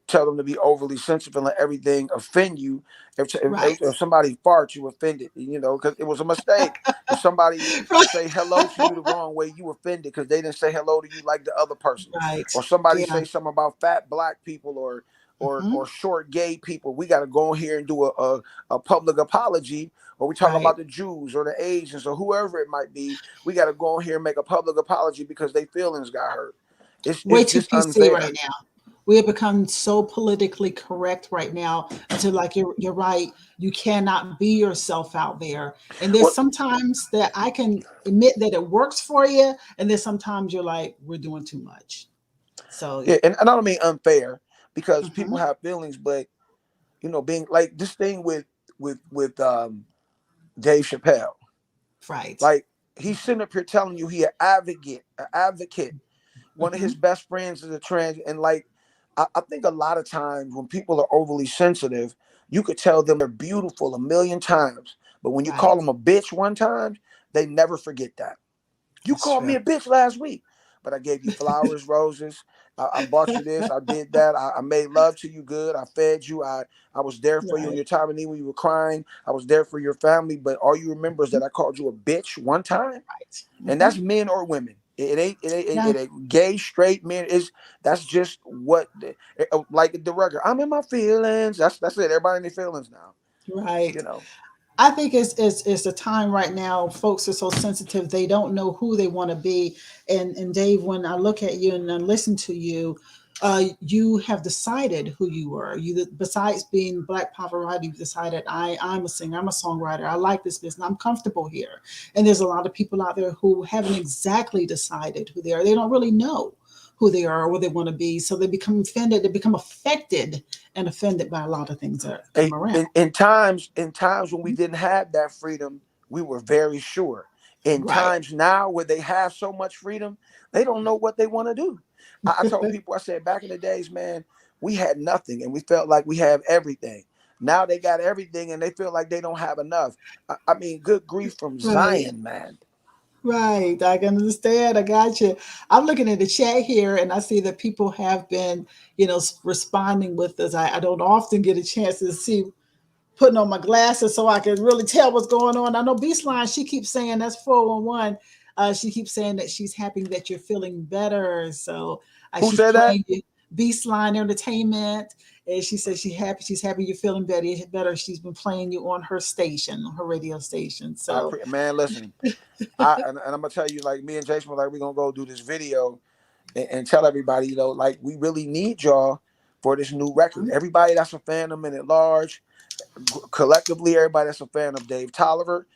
tell them to be overly sensitive and let everything offend you. Right. If somebody farts, you offended, because it was a mistake. If somebody Right. say hello to you the wrong way, you offended because they didn't say hello to you like the other person. Right. Or somebody Yeah. say something about fat black people or Hmm. short gay people. We got to go in here and do a public apology. Or we talk Right. about the Jews or the Asians or whoever it might be. We got to go in here and make a public apology because their feelings got hurt. Way It's too just PC right unfair. now. We have become so politically correct right now until like you're right. You cannot be yourself out there. And there's Well, sometimes that I can admit that it works for you, and then sometimes you're like, we're doing too much. So, yeah, and I don't mean unfair because people mhm, have feelings, but being like this thing with Dave Chappelle, right. like he's sitting up here telling you he an advocate. One of Hmm. his best friends is a trans, and like I think a lot of times when people are overly sensitive, you could tell them they're beautiful a million times, but when you call Right. them a bitch one time, they never forget that. You That's called true. me a bitch last week, but I gave you flowers, roses. I bought you this. I did that. I made love to you good. I fed you. I was there for you in Right. your time of need when you were crying. I was there for your family. But all you remember is that I called you a bitch one time, Right. and Hmm. that's men or women. Yeah. It ain't gay, straight men. That's just what like the record. I'm in my feelings. That's it. Everybody in their feelings now. Right. You know. I think it's a time right now. Folks are so sensitive; they don't know who they want to be. And Dave, when I look at you and I listen to you, you have decided who you were. You besides being Black Papa writer, you decided I'm a singer, I'm a songwriter. I like this business. I'm comfortable here. And there's a lot of people out there who haven't exactly decided who they are. They don't really know who they are or what they want to be. So they become offended. They become affected and offended by a lot of things that come around. In times when we didn't have that freedom, we were very sure. In Right. times now where they have so much freedom, they don't know what they want to do. I told people, I said, back in the days, man, we had nothing and we felt like we have everything. Now they got everything and they feel like they don't have enough. I mean, good grief from Right. Zion, man. Right. I can understand. I got you. I'm looking at the chat here and I see that people have been, responding with us. I don't often get a chance to see putting on my glasses so I can really tell what's going on. I know Beastline, she keeps saying that's 411. She keeps saying that she's happy that you're feeling better. So Who she's said that? playing you Beastline Entertainment. And she says she's happy you're feeling better. She's been playing you on her station, on her radio station. So Man, listen, and I'm gonna tell you, like me and Jason were like, we're gonna go do this video and tell everybody, like we really need y'all for this new record. Everybody that's a fan of Men at Large, collectively, everybody that's a fan of Dave Tolliver,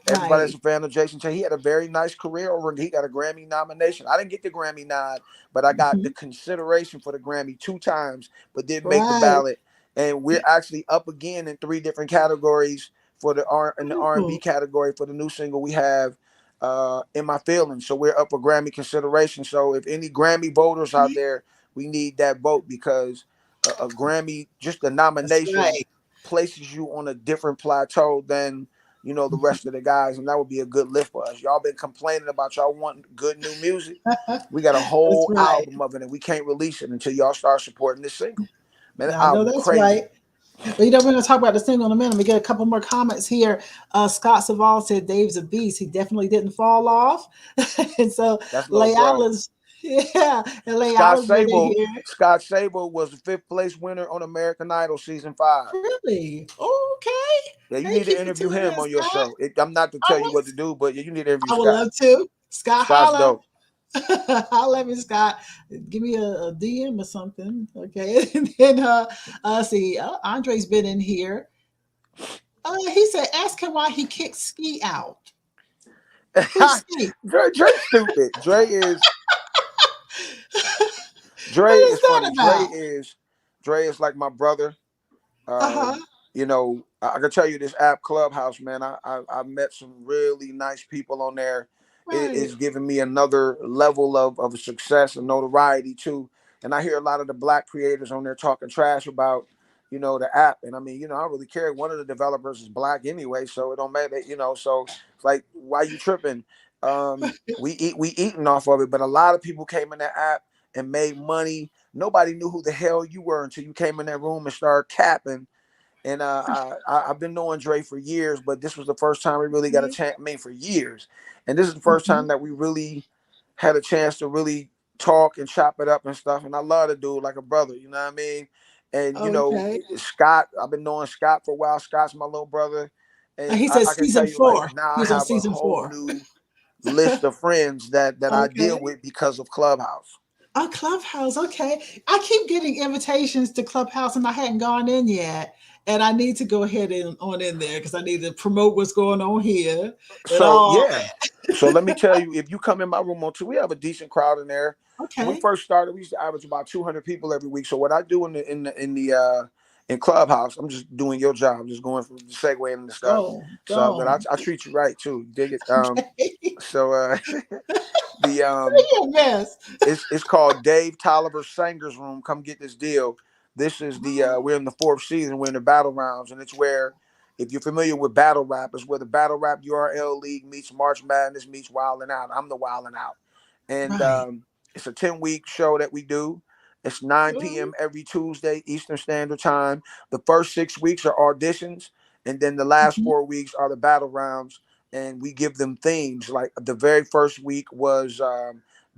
everybody that's right. a fan of Jason Taylor. He had a very nice career over. He got a Grammy nomination. I didn't get the Grammy nod, but I got the Mhm. consideration for the Grammy 2 times, but didn't make the Right. ballot. And we're actually up again in 3 different categories for the R&B Ooh, category for the new single we have. In my feelings, so we're up for Grammy consideration. So if any Grammy voters out okay. there, we need that vote because a Grammy, just the That's nomination, right. places you on a different plateau than the rest of the guys, and that would be a good lift for us. Y'all been complaining about y'all wanting good new music. We got a That's whole right. album of it, and we can't release it until y'all start supporting this single. Man, that I know album that's right. crazy. But we're going to talk about the single in a minute. We get a couple more comments here. Scott Saval said Dave's a beast. He definitely didn't fall off. And so That's little bro. Layala's, yeah, and Layala's been in here. Scott Sable was the 5th place winner on American Idol season 5. Really? Oh, okay. Yeah, you Thank need you to for interview tuning him in, on your Scott. show. I'm not to I tell you would, what to do, but you need to interview I would Scott. love to. Scott, Scott's holla. dope. Holla at me, Scott. Give me a DM or something. Okay. And then, see, Andre's been in here. He said, ask him why he kicked Ski out. Who's Ski? Dre stupid. Dre What is is that funny. about? Dre is like my brother. Uh huh. You know, I can tell you this app Clubhouse, man. I met some really nice people on there. It Right. is giving me another level of success and notoriety too. And I hear a lot of the black creators on there talking trash about, you know, the app. And I mean, you know, I don't really care. One of the developers is black anyway, so it don't matter, you know. So it's like, why you tripping? We eating off of it, but a lot of people came in that app and made money. Nobody knew who the hell you were until you came in that room and started capping. And I've been knowing Dre for years, but this was the first time we really got a chance. I mean, for years, and this is the first time that we really had a chance to really talk and chop it up and stuff. And I love the dude like a brother, you know what I mean? And you know, Okay. Scott, I've been knowing Scott for a while. Scott's my little brother, and He said I can tell season you, like, 4. now I He's on have a season whole 4. new list of friends that I deal Okay. with because of Clubhouse. Oh, Clubhouse. Okay. I keep getting invitations to Clubhouse and I hadn't gone in yet. And I need to go ahead and on in there because I need to promote what's going on here and So all. yeah. So let me tell you, if you come in my room on two, we have a decent crowd in there. When we Okay. first started, we used to average about 200 people every week. So what I do in Clubhouse, I'm just doing your job, I'm just going from the segue and the stuff. Go. So, but Go. I treat you right too. Dig it. Okay. So the You're a mess. it's called Dave Tolliver Singer's Room. Come get this deal. This is the we're in the 4th season. We're in the battle rounds, and it's where, if you're familiar with battle rap, it's where the battle rap URL league meets March Madness meets Wildin' Out. I'm the Wildin' Out, and Right. it's a 10-week show that we do. It's 9 Ooh, p.m. every Tuesday Eastern Standard Time. The first 6 weeks are auditions, and then the last mhm. 4 weeks are the battle rounds, and we give them themes. Like the very first week was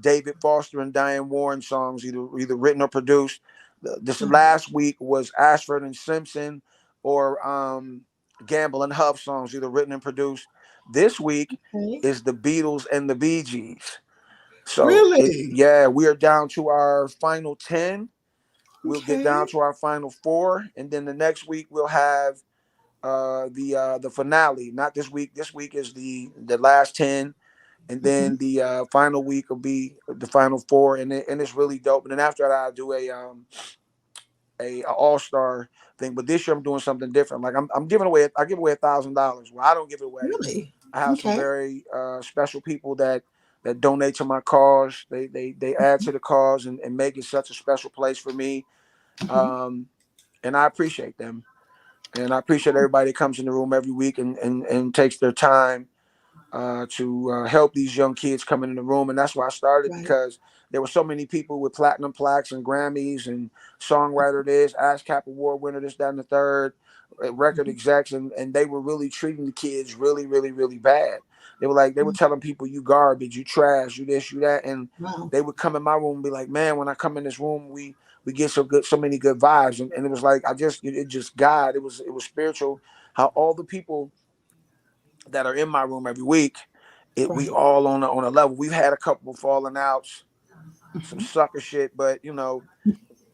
David Foster and Diane Warren songs, either written or produced. This Right. last week was Ashford and Simpson or Gamble and Huff songs, either written and produced. This week Okay. is the Beatles and the Bee Gees. So Really? yeah, we are down to our final 10. We'll get down Okay. to our final 4, and then the next week we'll have the finale. Not this week. This week is the last 10, and Hmm. then the final week will be the final 4, and it's really dope. And then after that, I'll do a all-star thing. But this year I'm doing something different. Like I'm giving away. I give away $1,000. Well, I don't give it away. Really? I have some Okay. very special people that donate to my cause. They add to the cause and make it such a special place for me. Hmm. Um, and I appreciate them. And I appreciate everybody that comes in the room every week and takes their time to help these young kids coming in the room. And that's why I started, Right. because there were so many people with platinum plaques and Grammys and songwriter this, ASCAP award winner, this, that, and the third, record Hmm. execs, and they were really treating the kids really, really, really bad. They were telling people, you garbage, you trash, you this, you that. And Wow. they would come in my room and be like, man, when I come in this room, we get so many good vibes. And it was like, it just God, it was spiritual, how all the people that are in my room every week, we Right. all on a level. We've had a couple of falling outs, some Hmm. sucker shit, but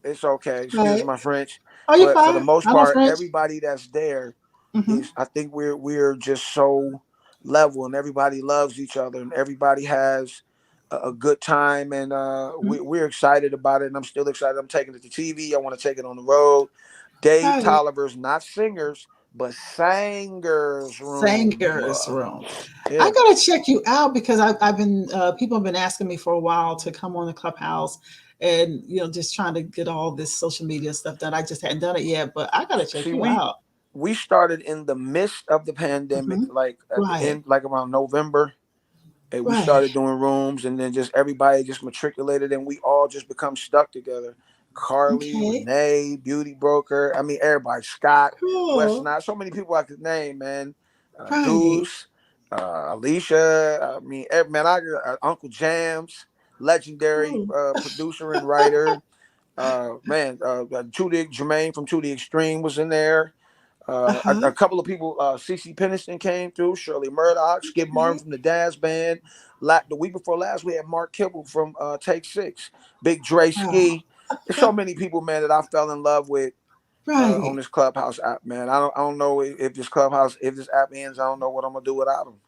it's okay. Excuse Right. my French, Oh, you're but for the fine. most I know part, French. everybody that's there Hmm. is. I think we're just so level, and everybody loves each other, and everybody has a good time, and we're excited about it. And I'm still excited. I'm taking it to TV. I want to take it on the road. Dave Right. Tolliver's not singers, but singers room. Singer's room. I Yeah. gotta check you out because I've been people have been asking me for a while to come on the Clubhouse and just trying to get all this social media stuff done. I just hadn't done it yet, but I gotta check See, you we out. we started in the midst of the pandemic, Hmm. like at the Right. end, like around November. And we Right. started doing rooms, and then just everybody just matriculated, and we all just become stuck together. Carly, Okay. Renee, Beauty Broker. I mean, everybody. Scott, West Cool. Nile. So many people I could name, man. Right. Deuce, Alicia. I mean, man, Uncle Jams, legendary Cool. producer and writer. Jermaine from To the Extreme was in there. Uh-huh. A couple of people, CeCe Peniston came through, Shirley Murdoch, Skip Martin Okay. from the Daz Band. The week before last, we had Mark Kibble from Take Six, Big Dre Wow. Ski. There's so many people, man, that I fell in love with on Right. this Clubhouse app, man. I don't know if this app ends. I don't know what I'm gonna do without them.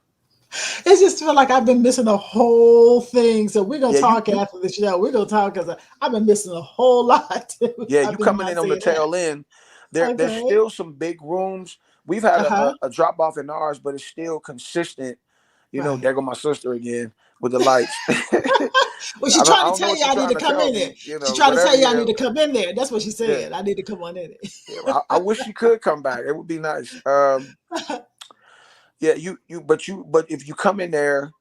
It just feel like I've been missing a whole thing. So we're gonna Yeah, talk after the show. We're gonna talk because I've been missing a whole lot. you I've been coming not in on the seeing that. tail end. There's Okay. still some big rooms. We've had Uh-huh. a drop off in ours, but it's still consistent. Right. There go my sister again with the lights. Well, she's I trying to don't know tell what you you're I need trying to to come tell in there. me. She's trying to tell Whatever. you I need Yeah, to come in there. That's what she yeah, said. I need to come on in yeah. I wish she could come back. It would be nice. it. Yeah, but if you come in there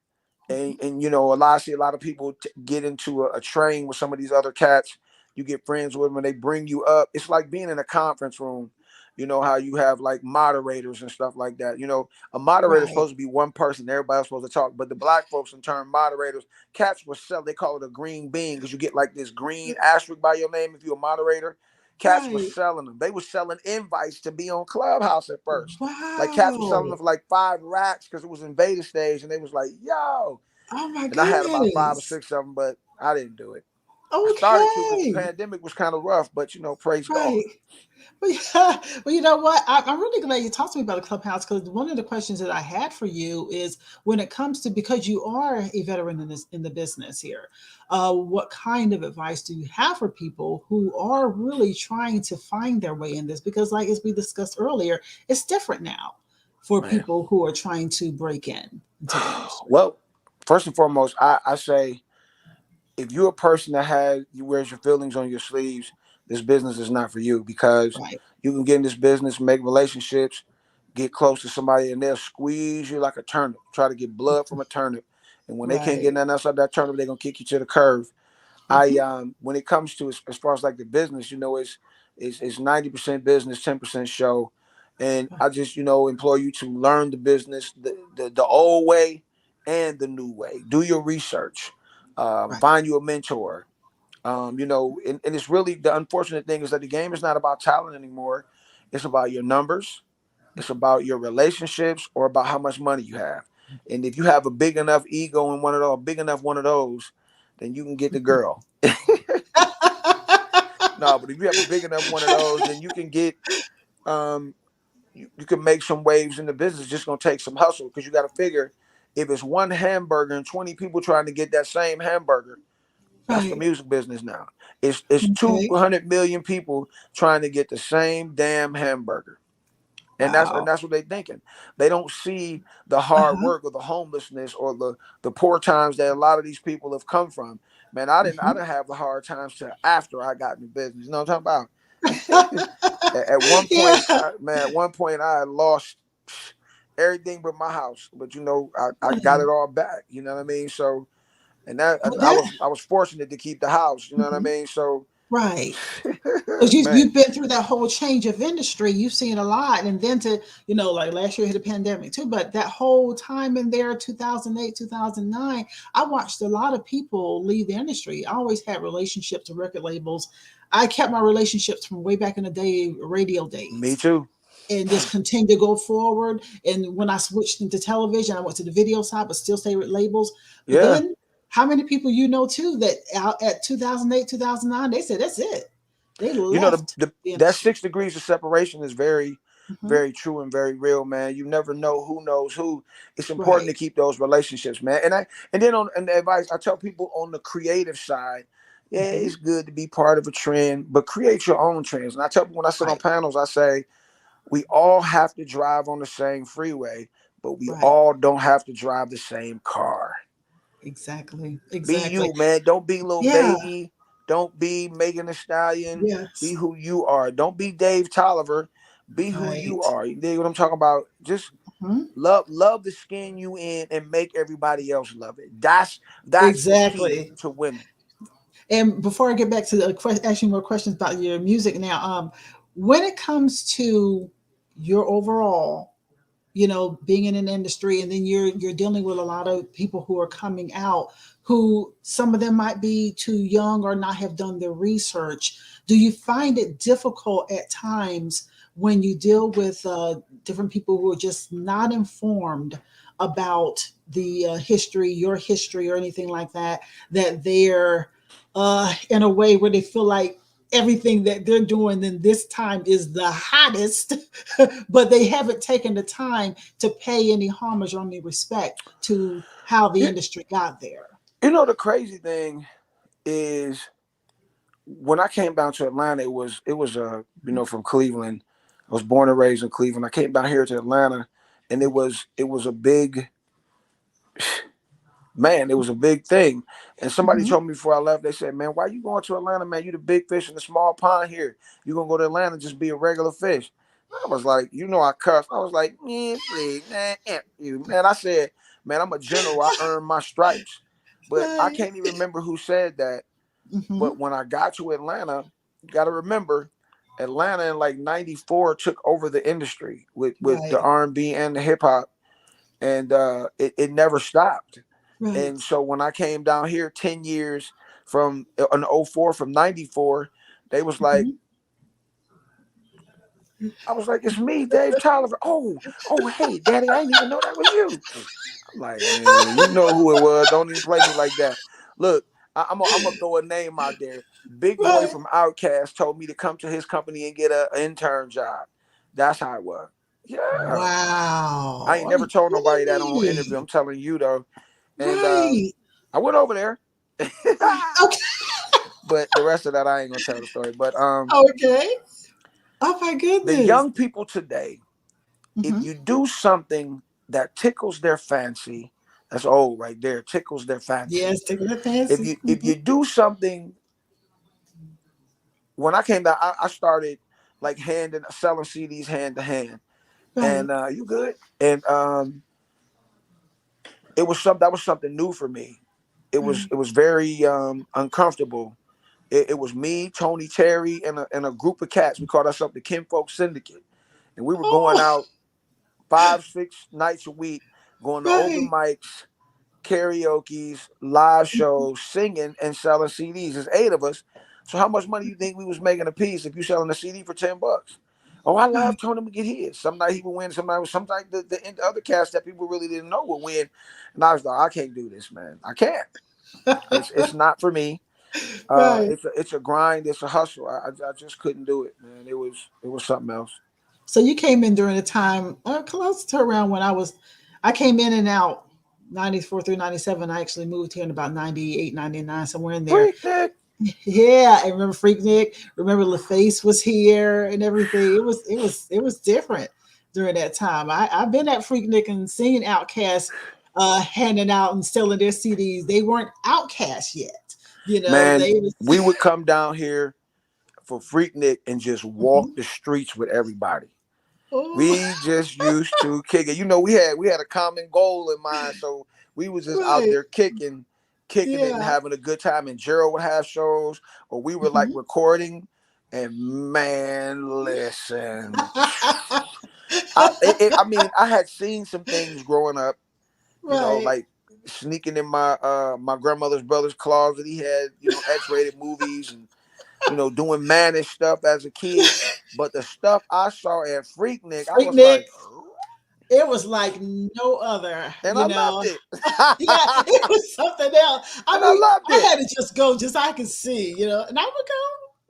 and I see a lot of people get into a train with some of these other cats. You get friends with them and they bring you up. It's like being in a conference room. You know how you have like moderators and stuff like that. A moderator is Right. supposed to be one person. Everybody else supposed to talk. But the black folks, in turn, moderators, cats will sell. They call it a green bean because you get like this green asterisk by your name if you're a moderator. Cats were Right. selling them. They were selling invites to be on Clubhouse at first. Like cats were selling Wow. them for like 5 racks because it was Invader stage, and they was like, "Yo." Oh my And I had about 5 or goodness. 6 of them, but I didn't do it. I started to because the Okay. pandemic was kind of rough, but praise God. Right. Well, yeah. Well, you know what? I'm really glad you talked to me about the Clubhouse because one of the questions that I had for you is when it comes to because you are a veteran in the business here, what kind of advice do you have for people who are really trying to find their way in this? Because, like as we discussed earlier, it's different now for Man. people who are trying to break into the industry. Well, first and foremost, I say if you're a person you wears your feelings on your sleeves, this business is not for you because Right. you can get in this business, make relationships, get close to somebody, and they'll squeeze you like a turnip, try to get blood from a turnip. And when they can't get Right. nothing else out of that turnip, they're gonna kick you to the curb. Hmm. When it comes to as far as like the business, it's 90% business, 10% show. And I just, implore you to learn the business, the old way and the new way. Do your research. Right. Find you a mentor. And it's really the unfortunate thing is that the game is not about talent anymore. It's about your numbers, it's about your relationships or about how much money you have. And if you have a big enough ego in one of those, big enough one of those, then you can get the girl. No, but if you have a big enough one of those, then you can get you can make some waves in the business. It's just gonna take some hustle because you got to figure if it's one hamburger and 20 people trying to get that same hamburger, that's the Right. music business now. It's Okay. 200 million people trying to get the same damn hamburger. And Wow. that's what they're thinking. They don't see the hard Uh-huh. work or the homelessness or the poor times that a lot of these people have come from. Man, I didn't have the hard times till after I got in the business. You know what I'm talking about? At one point, Yeah. at one point I had lost everything but my house, but I got it all back. You know what I mean? So, and that Well, I that was fortunate to keep the house. You know what I mhm, mean? So, right. Because man, you've been through that whole change of industry, you've seen a lot, and then to like last year hit a pandemic too, but that whole time in there, 2008, 2009, I watched a lot of people leave the industry. I always had relationships with record labels. I kept my relationships from way back in the day, radio me days, too. and just continue to go forward. And when I switched into television, I went to the video side, but still stay with labels. But Yeah. then, how many people too that out at 2008, 2009, they said that's it. They left the That industry. 6 degrees of separation is very, Hmm. very true and very real, man. You never know who knows who. It's important Right, to keep those relationships, man. And the advice I tell people on the creative side, yeah, hmm, it's good to be part of a trend, but create your own trends. And I tell people when I sit on right, panels, I say we all have to drive on the same freeway, but we right. all don't have to drive the same car. Exactly, Be exactly. you, man. Don't be little Yeah, baby. Don't be Megan Thee Stallion. Be yes, who you are. Don't be Dave Tolliver. Be who you right. are. You dig what I'm talking about? Just Hmm. love the skin you in and make everybody else love it. That's the key Exactly. to winning. And before I get back to the asking more questions about your music now, when it comes to your overall, being in an industry, and then you're dealing with a lot of people who are coming out, who some of them might be too young or not have done their research. Do you find it difficult at times when you deal with different people who are just not informed about the history, your history, or anything like that, that they're in a way where they feel like everything that they're doing then this time is the hottest, but they haven't taken the time to pay any homage or any respect to how the You, industry got there? the crazy thing is when I came down to Atlanta, it was from Cleveland. I was born and raised in Cleveland. I came down here to Atlanta, and it was a big man. It was a big thing. And somebody Mm-hmm. told me before I left, they said, "Man, why you going to Atlanta, man? You the big fish in the small pond here. You gonna go to Atlanta and just be a regular fish?" I was like, I cussed. I was like, "Man, please, man, F you, man." I said, "Man, I'm a general. I earned my stripes." But I Right. can't even remember who said that. Mm-hmm. But when I got to Atlanta, you got to remember, Atlanta in like '94 took over the industry with the Right. R&B and the hip hop, and it never stopped. Right. And so when I came down here 10 years from an '04, from '94, they was like, Mm-hmm. I was like, "It's me, Dave Tolliver." Oh, hey, Daddy, I didn't even know that was you. I'm like, "Man, you know who it was. Don't even play me like that." Look, I'm gonna throw a name out there. Big Boy Right. from Outkast told me to come to his company and get an intern job. That's how it was. Yeah. I Wow. ain't Are never you told nobody that kidding on interview. me? I'm telling you though. And Right. I went over there. Okay. But the rest of that I ain't gonna tell the story. But Okay. Oh my the goodness. young people today, if Mm-hmm. you do something that tickles their fancy, that's old right there, tickles their fancy. Yes, taking the If fancy. you if you do something, when I came down, I started like selling CDs hand to hand. Right. And you good? And that was something new for me. Right. It was very uncomfortable. It was me, Tony Terry, and a group of cats. We called ourselves the Kinfolk Syndicate, and we were going Oh, out 5, 6 nights a week, going to open right. mics, karaoke's, live shows, singing and selling CDs. There's 8 of us. So how much money you think we was making a piece if you selling a CD for $10? Oh, I love Right. Tony to get his. Some night he would win, sometimes the other cast that people really didn't know would win. And I was like, I can't do this, man. I can't. It's not for me. Right. It's a grind. It's a hustle. I just couldn't do it, man. It was something else. So you came in during a time close to around when I came in and out 94 through 97. I actually moved here in about 98, 99, somewhere in there. Freak Nick. Yeah, I remember Freaknik. Remember LaFace was here and everything. It was different during that time. I've been at Freaknik and seen Outcasts handing out and selling their CDs. They weren't Outcasts yet. Man, They was we would come down here for Freaknik and just walk Mhm. the streets with everybody. Oh, We just used to kick it. We had a common goal in mind, so we was just out right. there kicking it and Yeah. having a good time. And Gerald would have shows, or we were like Mhm. recording. And man, listen, I mean, I had seen some things growing up, Right. like sneaking in my grandmother's brother's closet. He had X-rated movies and doing mannish stuff as a kid. But the stuff I saw at Freaknik, I was Freaknik. like, "Oh," It was like no other, and I loved it. Yeah, it was something else. I And I mean, loved I it. had to just go just so I could see, and I would go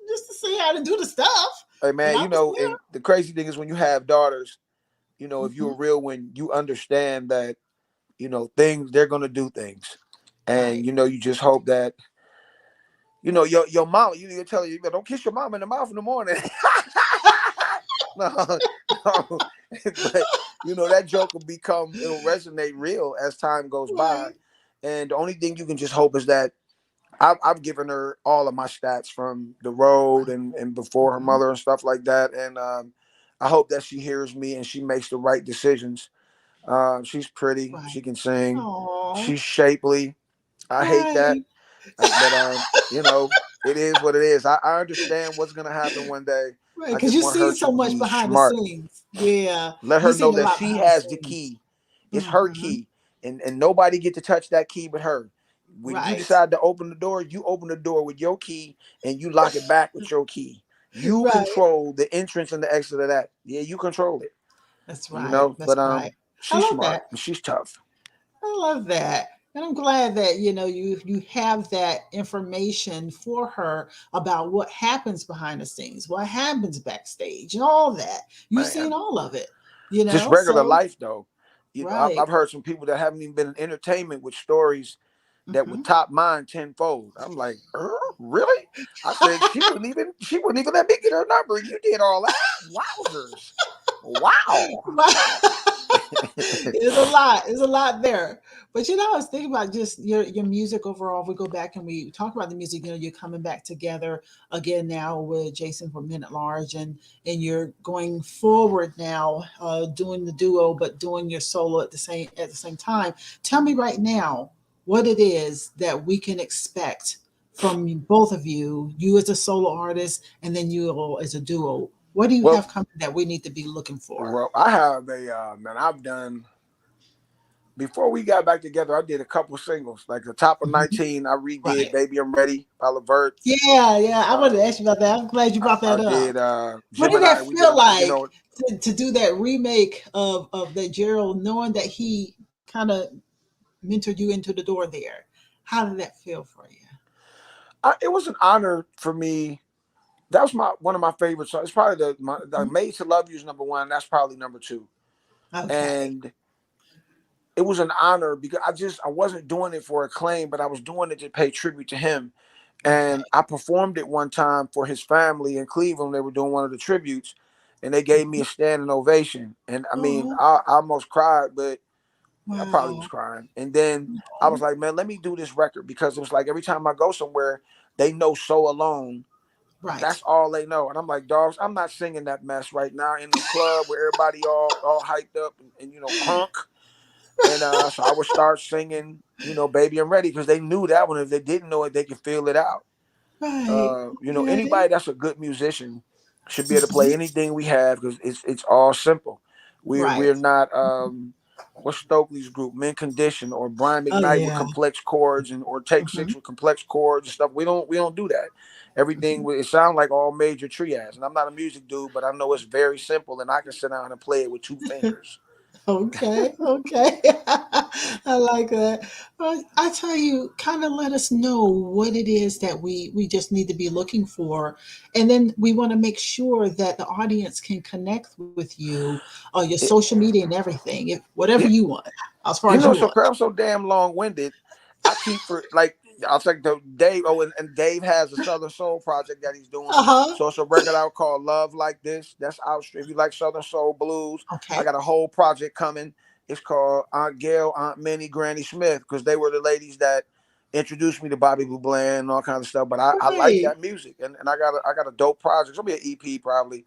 just to see how to do the stuff. Hey And man, I was and the crazy thing is when you have daughters, there. if you're Hmm. a real one, you understand that things they're gonna do things, and Right. you just hope that your mom. You tell you don't kiss your mom in the mouth in the morning. No, no, but that joke will it'll resonate real as time goes by, Right. and the only thing you can just hope is that I've given her all of my stats from the road and before her Hmm. mother and stuff like that, and I hope that she hears me and she makes the right decisions. She's pretty, Right. she can sing, Oh, she's shapely. I hate that. right. But you know, it is what it is. I understand what's gonna happen one day. Right, I because just you want her see to so much be behind the smart. scenes. Yeah, Let you her know seen a that lot she behind the has the scenes. key. It's her Hmm. key, and nobody get to touch that key but her. When you Right, decide to open the door, you open the door with your key and you lock it back with your key. You right. control the entrance and the exit of that. Yeah, you control it. That's You right. know, That's but right. I she's love smart that. and she's tough. I love that. And I'm glad that you have that information for her about what happens behind the scenes, what happens backstage, and all that. You've seen Man, all of it, just regular So life though. You know, right. I've heard some people that haven't even been in entertainment with stories that would Hmm. top mine tenfold. I'm like, really? I said she wouldn't even let me get her number. You did all that? Wowzers. Wow. It's a lot. It's a lot there. But I was thinking about just your music overall. If we go back and we talk about the music, you're coming back together again now with Jason from Men at Large, and you're going forward now, doing the duo, but doing your solo at the same time. Tell me right now what it is that we can expect from both of you as a solo artist, and then you all as a duo. What do you well, have coming that we need to be looking for? well, I have a man. I've done before we got back together. I did a couple singles, like the top of Mhm. 19. I redid Right. "Baby I'm Ready" by Levert. Yeah, yeah. I wanted to Um, ask you about that. I'm glad you brought I that up. did What did that Gemini. We did feel a like to do that remake of that Gerald, knowing that he kind of mentored you into the door there? How did that feel for you? it was an honor for me. That was my one of my favorite songs. It's probably the Mhm. "Made to Love You" is number one. That's probably number two. Okay. And it was an honor because I wasn't doing it for acclaim, but I was doing it to pay tribute to him. Okay. And I performed it one time for his family in Cleveland. They were doing one of the tributes, and they gave me Mhm. a standing ovation. And I mean, Oh, I almost cried, but I probably was wow. crying. And then I was Oh, like, man, let me do this record because it was like every time I go somewhere, they know "So Alone." right. That's all they know. And I'm like, dogs, I'm not singing that mess right now in the club where everybody all hyped up and crunk. And so I would start singing, "Baby I'm Ready," because they knew that one. If they didn't know it, they could feel it out. Right. Okay. Anybody that's a good musician should be able to play Mhm. anything we have because it's all simple. We're Right. not what's Stokely's group, Men Condition, or Brian Oh McKnight with yeah. complex chords or Take Hmm. Six with complex chords and stuff. We don't do that. Everything it sounds like all major triads. And I'm not a music dude, but I know it's very simple and I can sit down and play it with two fingers. Okay, okay. I like that. I tell you, kind of let us know what it is that we just need to be looking for, and then we want to make sure that the audience can connect with you on your It, social media and everything, whatever it, you want, as far as you so want. crap, I'm so damn long winded. I keep for like I'll take the Dave. Oh, and Dave has a Southern Soul project that he's doing. Uh huh. So it's a record out called "Love Like This." That's out. If you like Southern Soul blues, I Okay. got a whole project coming. It's called Aunt Gail, Aunt Minnie, Granny Smith, because they were the ladies that introduced me to Bobby Blue Bland and all kinds of stuff. But I like Right. that music, and I got a dope project. It's gonna be an EP probably.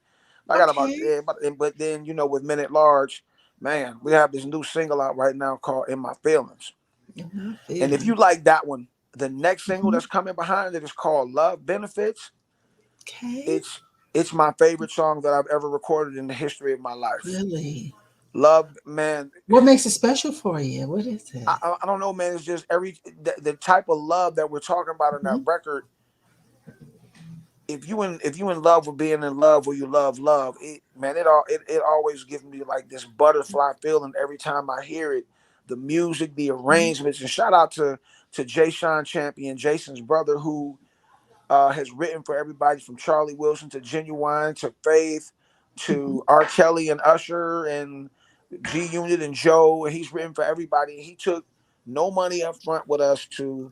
I got about Okay. yeah, but then with Men at Large, man, we have this new single out right now called "In My Feelings." In my And if you feelings. like that one, the next single Mhm. that's coming behind it is called "Love Benefits." Okay. It's my favorite song that I've ever recorded in the history of my life. Really. Love, man. What makes it special for you? What is it? I don't know, man. It's just the type of love that we're talking about in that Mhm. record. If you in love with being in love where you love, it always gives me like this butterfly feeling every time I hear it. The music, the Mhm. arrangements, and shout out to Jay Sean Champion, Jason's brother, who has written for everybody from Charlie Wilson to Genuine to Faith Mhm. to R. Kelly and Usher and G Unit and Joe. And he's written for everybody. He took no money up front with us to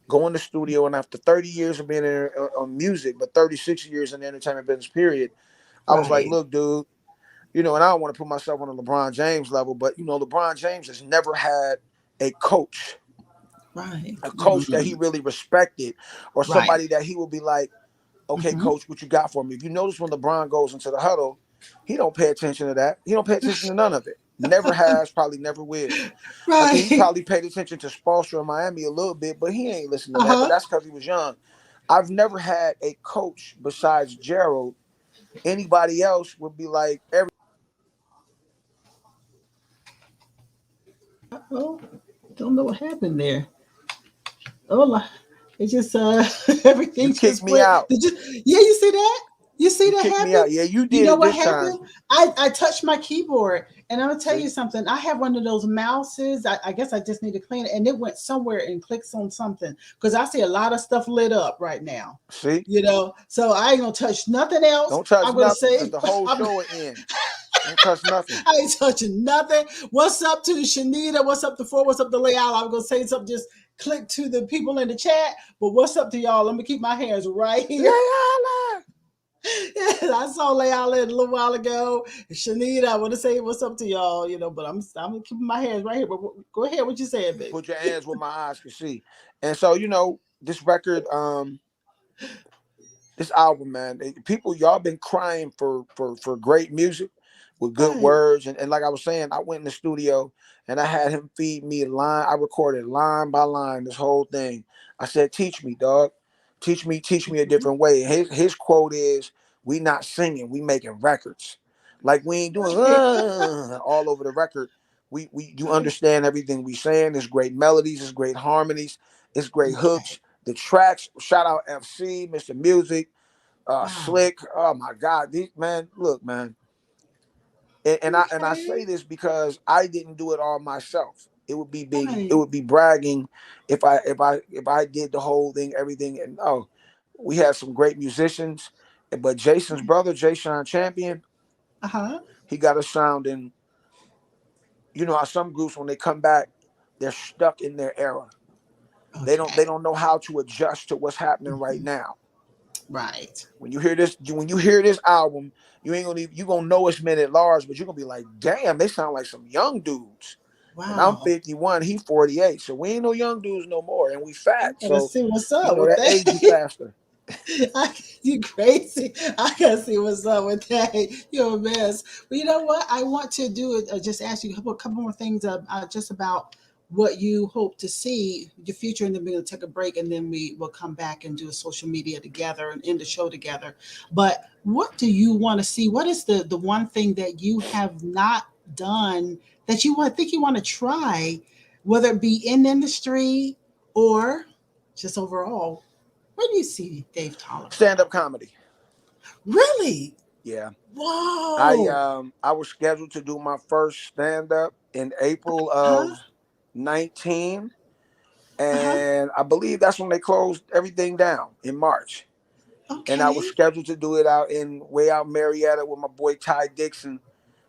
go in the studio. And after 30 years of being on music, but 36 years in the entertainment business period, I was like, Right. look, dude, and I don't want to put myself on a LeBron James level, but LeBron James has never had a coach, Right. a coach that he Mhm. really respected, or Right. somebody that he would be like, okay, Mhm. coach, what you got for me? If you notice when LeBron goes into the huddle, he don't pay attention to that. He don't pay attention to none of it. Never has, probably never will. I think he probably paid attention to Spoelstra in Miami a little bit, but he ain't listening to that. But that's because he was young. I've never had a coach besides Gerald. Anybody else would be like every. Oh, don't know what happened there. Oh, it just everything You kicked just me went. out. Did you? Yeah, you see that? You see You that kicked me happen? out. Yeah, you You did know it what this time. happened? I touched my keyboard, and I'm gonna tell you See? something. I have one of those mouses. I guess I just need to clean it, and it went somewhere and clicks on something because I see a lot of stuff lit up right now. See? You know, so I ain't gonna touch nothing else. Don't touch I'm gonna nothing because say the whole I'm, show will end. Don't touch nothing. I ain't touching nothing. What's up to Shanita? What's up to Four? What's up to Layout? I'm gonna say something. Just click to the people in the chat. But what's up to y'all? Let me keep my hands right here. Layala. Yeah, I saw Layout a little while ago. Shanita, I want to say what's up to y'all. You know, but I'm keeping my hands right here. But go ahead. What you saying, baby? Put your hands where my eyes can see. And so, this record, this album, man, people, y'all been crying for great music with good Right. words. And like I was saying, I went in the studio and I had him feed me a line. I recorded line by line this whole thing. I said, teach me, dog. Teach me a different way. His quote is, we not singing, we making records. Like we ain't doing all over the record. You understand everything we saying. There's great melodies, there's great harmonies, it's great hooks. The tracks, shout out FC, Mr. Music, Wow. Slick. Oh my God, these man, look, man. And I say this because I didn't do it all myself. It would be it would be bragging if I did the whole thing, everything. And no, we had some great musicians, but Jason's brother, Jay Sean Champion, he got us sounding. You know how some groups when they come back, they're stuck in their era. They don't know how to adjust to what's happening right now. Right. When you hear this album, you gonna know it's Men at Large, but you're gonna be like, damn, they sound like some young dudes. Wow. And I'm 51, he 48, so we ain't no young dudes no more, and we fat. Let's So see what's up with that that. age you faster. You crazy. I gotta see what's up with that. You're a mess. But you know what? I want to do it. Just ask you a couple more things just about what you hope to see your future, and then we're gonna take a break, and then we will come back and do a social media together and end the show together. But what do you want to see? What is the one thing that you have not done that you think you want to try, whether it be in industry or just overall? Where do you see Dave Tolliver? Stand-up comedy. Really? Yeah. Whoa. I was scheduled to do my first stand-up in April of 19, and I believe that's when they closed everything down in March. Okay. And I was scheduled to do it way out Marietta with my boy Tanya Dixon,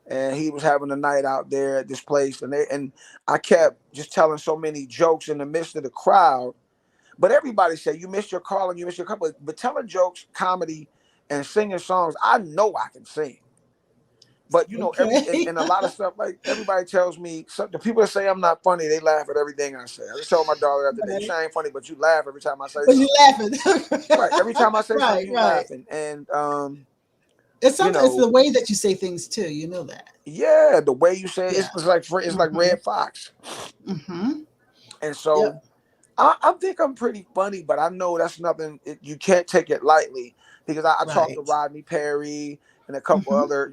and he was having a night out there at this place, and I kept just telling so many jokes in the midst of the crowd. But everybody said, you missed your call and you missed your couple. But telling jokes, comedy, and singing songs, I know I can sing. But and a lot of stuff, like everybody tells me, the people that say I'm not funny, they laugh at everything I say. I just told my daughter after that, you say I ain't funny, but you laugh every time I say but something. You laughing. Right. Every time I say something, you laughing. And it's the way that you say things too. You know that. Yeah, the way you say it, it's like Red Fox. Mm-hmm. And so I think I'm pretty funny, but I know that's nothing. You can't take it lightly because I talked to Rodney Perry and a couple other,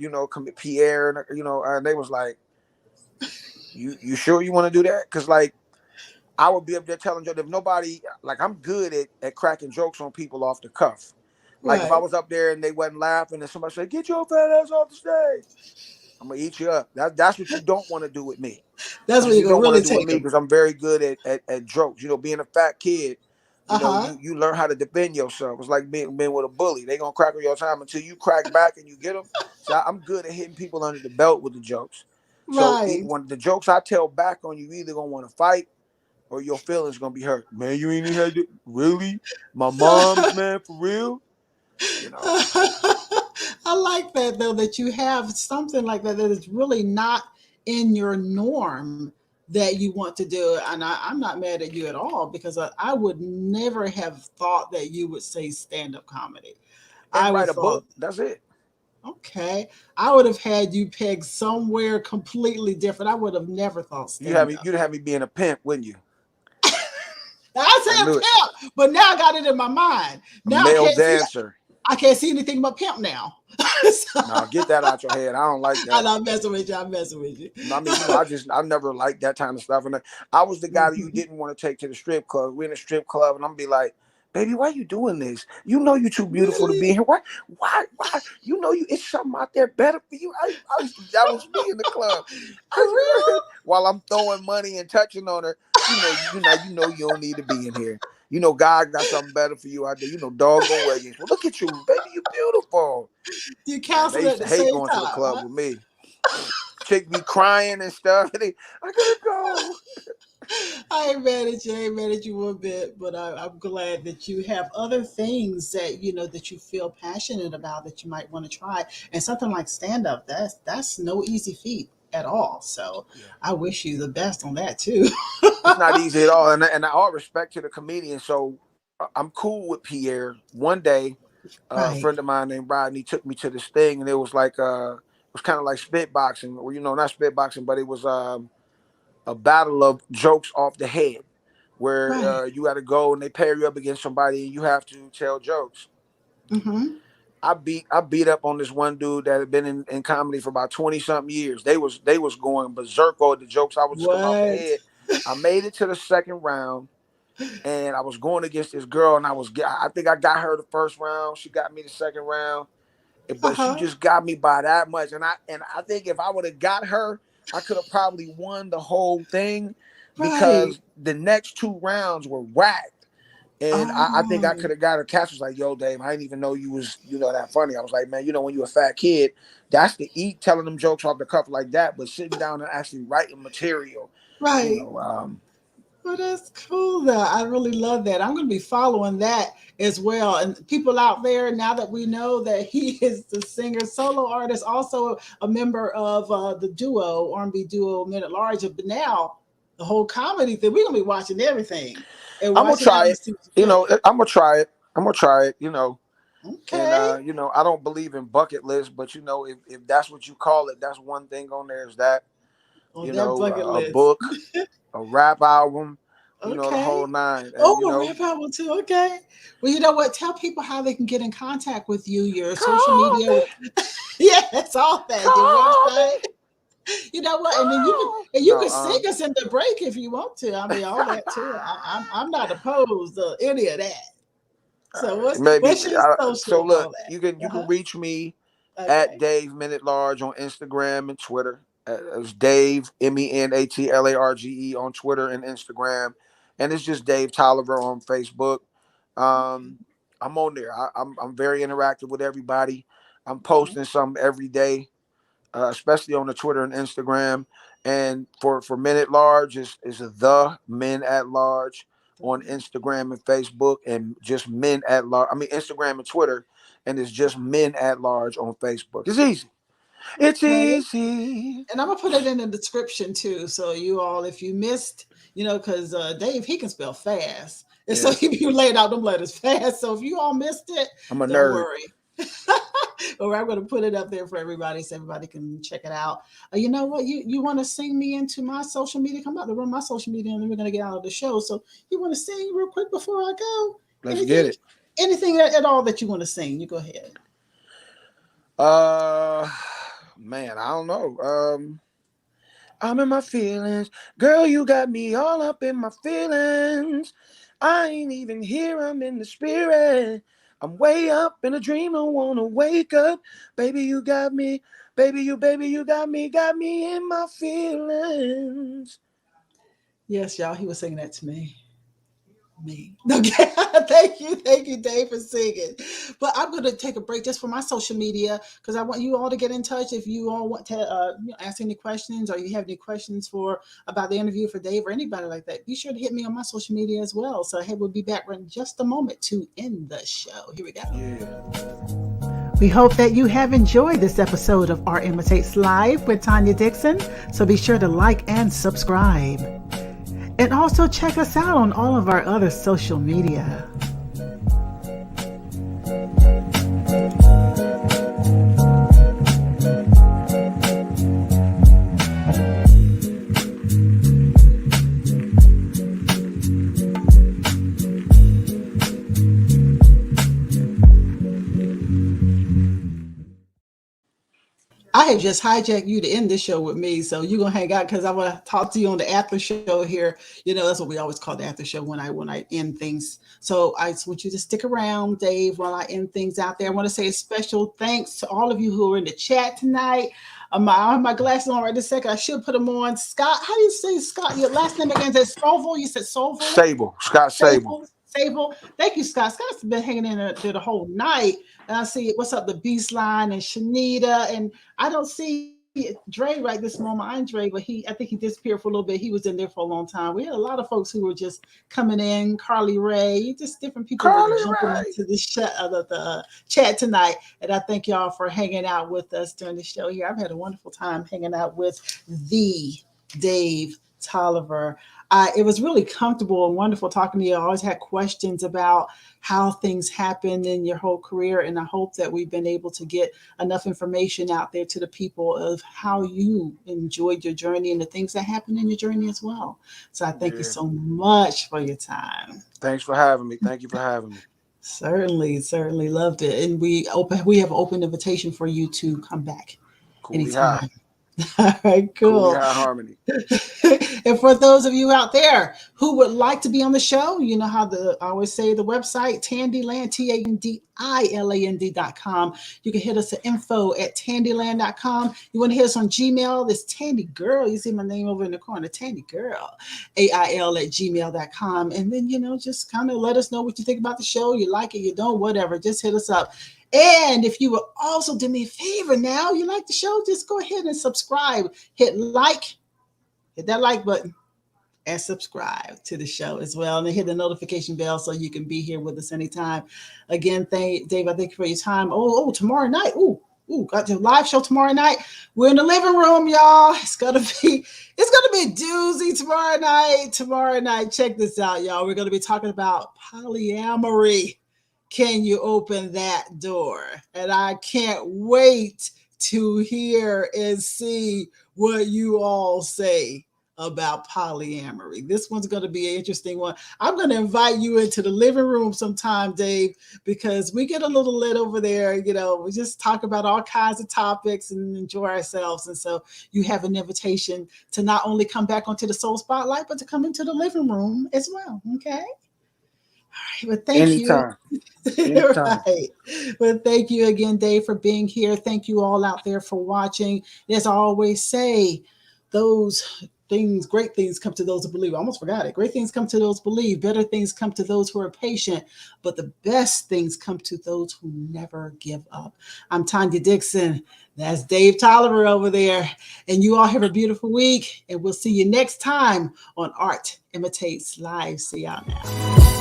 Pierre, and they was like, "You sure you want to do that?" Because like I would be up there telling jokes. If nobody, like, I'm good at cracking jokes on people off the cuff. Like if I was up there and they wasn't laughing, and somebody said, "Get your fat ass off the stage," I'm gonna eat you up. That's what you don't want to do with me. That's what you you're don't gonna want really to do with take me them. because I'm very good at jokes. Being a fat kid, you learn how to defend yourself. It's like being with a bully. They gonna crack on your time until you crack back and you get them. So I'm good at hitting people under the belt with the jokes. So when the jokes I tell back on you, either gonna want to fight or your feelings gonna be hurt. Man, you ain't had to really. My mom's man for real. I like that though, that you have something like that is really not in your norm that you want to do. And I'm not mad at you at all because I would never have thought that you would say stand-up comedy. And I would write a thought, book. That's it. Okay. I would have had you pegged somewhere completely different. I would have never thought stand up. You'd have me being a pimp, wouldn't you? I I said knew it. pimp, but now I got it in my mind. A Now male dancer. I can't see anything but pimp now. So, no, get that out your head. I don't like that. I'm messing with you. I'm messing with you. I mean, I never liked that kind of stuff. And I was the guy that you didn't want to take to the strip club. We're in a strip club, and I'm be like, baby, why you doing this? You know you're too beautiful to be here. Why? You know it's something out there better for you. That was me in the club. While I'm throwing money and touching on her, you know you don't need to be in here. You know God got something better for you out there. You know doggone ways. Well, look at you, baby, you beautiful. You counsel they used at to the hate same going time, to the club with me. Chick be crying and stuff. I gotta go. I ain't mad at you. I ain't mad at you one bit, but I'm glad that you have other things that that you feel passionate about that you might want to try. And something like stand up, that's no easy feat at all. So yeah. I wish you the best on that too. It's not easy at all, and all respect to the comedian. So I'm cool with Pierre. One day, a friend of mine named Rodney took me to this thing, and it was like it was kind of like spitboxing, or not spitboxing, but it was a battle of jokes off the head, where you got to go and they pair you up against somebody, and you have to tell jokes. Mm-hmm. I beat up on this one dude that had been in comedy for about 20 something years. They was going berserk on the jokes I was just coming off the head. I made it to the second round, and I was going against this girl, and I think I got her the first round. She got me the second round, but she just got me by that much. And I think if I would have got her, I could have probably won the whole thing, because the next two rounds were whack. And I think I could have got her. Cass was like, yo, Dave, I didn't even know you was, that funny. I was like, man, when you're a fat kid, that's the eat telling them jokes off the cuff like that, but sitting down and actually writing material. Well, that's cool though. I really love that. I'm going to be following that as well. And people out there, now that we know that he is the singer, solo artist, also a member of the duo, R&B duo Men at Large, but now the whole comedy thing, we're going to be watching everything. I'm going to try it. I'm going to try it. Okay. And, I don't believe in bucket lists, but, if that's what you call it, that's one thing on there is that, a book, a rap album, the whole nine. And, a rap album too. Okay. Well, you know what? Tell people how they can get in contact with you, your social media. Yes, all that. Your website. You know what? And then you can sing us in the break if you want to. I mean, all that too. I'm not opposed to any of that. So what's your social? So look, you can reach me at Dave Men at Large on Instagram and Twitter. It's Dave MENATLARGE on Twitter and Instagram, and it's just Dave Tolliver on Facebook. I'm on there. I'm very interactive with everybody. I'm posting something every day, especially on the Twitter and Instagram. And for Men at Large is the Men at Large on Instagram and Facebook, and just Men at Large. I mean Instagram and Twitter, and it's just Men at Large on Facebook. It's easy. It's easy. And I'm going to put it in the description too. So you all, if you missed, because Dave, he can spell fast. And so you laid out them letters fast. So if you all missed it, I'm a don't nerd. worry. Or I'm going to put it up there for everybody so everybody can check it out. You know what? You want to sing me into my social media? Come out to run my social media, and then we're going to get out of the show. So you want to sing real quick before I go? Let's get it. Anything at all that you want to sing, you go ahead. Man, I don't know. I'm in my feelings. Girl, you got me all up in my feelings. I ain't even here, I'm in the spirit. I'm way up in a dream, I wanna wake up. Baby, you got me. Baby, you got me in my feelings. Yes, y'all, he was singing that to me. Okay. Thank you, Dave, for singing. But I'm going to take a break just for my social media, because I want you all to get in touch if you all want to ask any questions, or you have any questions about the interview for Dave or anybody like that. Be sure to hit me on my social media as well. So hey, we'll be back in just a moment to end the show. Here we go. Yeah. We hope that you have enjoyed this episode of Art Imitates Live with Tanya Dixon. So be sure to like and subscribe. And also check us out on all of our other social media. I have just hijacked you to end this show with me, so you're gonna hang out because I want to talk to you on the after show here. That's what we always call the after show when I end things. So I just want you to stick around, Dave, while I end things out there. I want to say a special thanks to all of you who are in the chat tonight. I have my glasses on right this second. I should put them on. Scott, how do you say Scott? Your last name again? Is it Soulful? You said Soulful? Sable. Scott Sable. Sable. Thank you, Scott. Scott's been hanging in there the whole night. And I see what's up, the Beast Line and Shanita. And I don't see Dre right this moment. I'm Dre, but I think he disappeared for a little bit. He was in there for a long time. We had a lot of folks who were just coming in. Carly Ray, just different people that are jumping into the chat tonight. And I thank y'all for hanging out with us during the show here. I've had a wonderful time hanging out with the Dave Tolliver. It was really comfortable and wonderful talking to you. I always had questions about how things happen in your whole career. And I hope that we've been able to get enough information out there to the people of how you enjoyed your journey and the things that happened in your journey as well. So I thank you so much for your time. Thanks for having me. Thank you for having me. Certainly loved it. And we have an open invitation for you to come back anytime. All right, cool. Harmony. And for those of you out there who would like to be on the show, you know how I always say the website, Tandyland, TANDILAND.com. You can hit us at info@tandyland.com. You want to hit us on Gmail, this Tandy Girl. You see my name over in the corner, Tandy Girl, AIL@gmail.com. And then, just kind of let us know what you think about the show. You like it, you don't, whatever. Just hit us up. And if you would also do me a favor now, you like the show, just go ahead and subscribe. Hit that like button and subscribe to the show as well. And then hit the notification bell so you can be here with us anytime. Again, Dave, I thank you for your time. Tomorrow night. Got your live show tomorrow night. We're in the living room, y'all. It's gonna be a doozy tomorrow night. Tomorrow night. Check this out, y'all. We're gonna be talking about polyamory. Can you open that door? And I can't wait to hear and see what you all say about polyamory. This one's going to be an interesting one. I'm going to invite you into the living room sometime, Dave, because we get a little lit over there. We just talk about all kinds of topics and enjoy ourselves. And so you have an invitation to not only come back onto the Soul Spotlight, but to come into the living room as well. Okay. All right, well, thank Anytime. you. Right. Well, thank you again, Dave, for being here. Thank you all out there for watching. As I always say, great things come to those who believe. I almost forgot it. Great things come to those who believe. Better things come to those who are patient. But the best things come to those who never give up. I'm Tanya Dixon. That's Dave Tolliver over there. And you all have a beautiful week. And we'll see you next time on Art Imitates Live. See y'all now.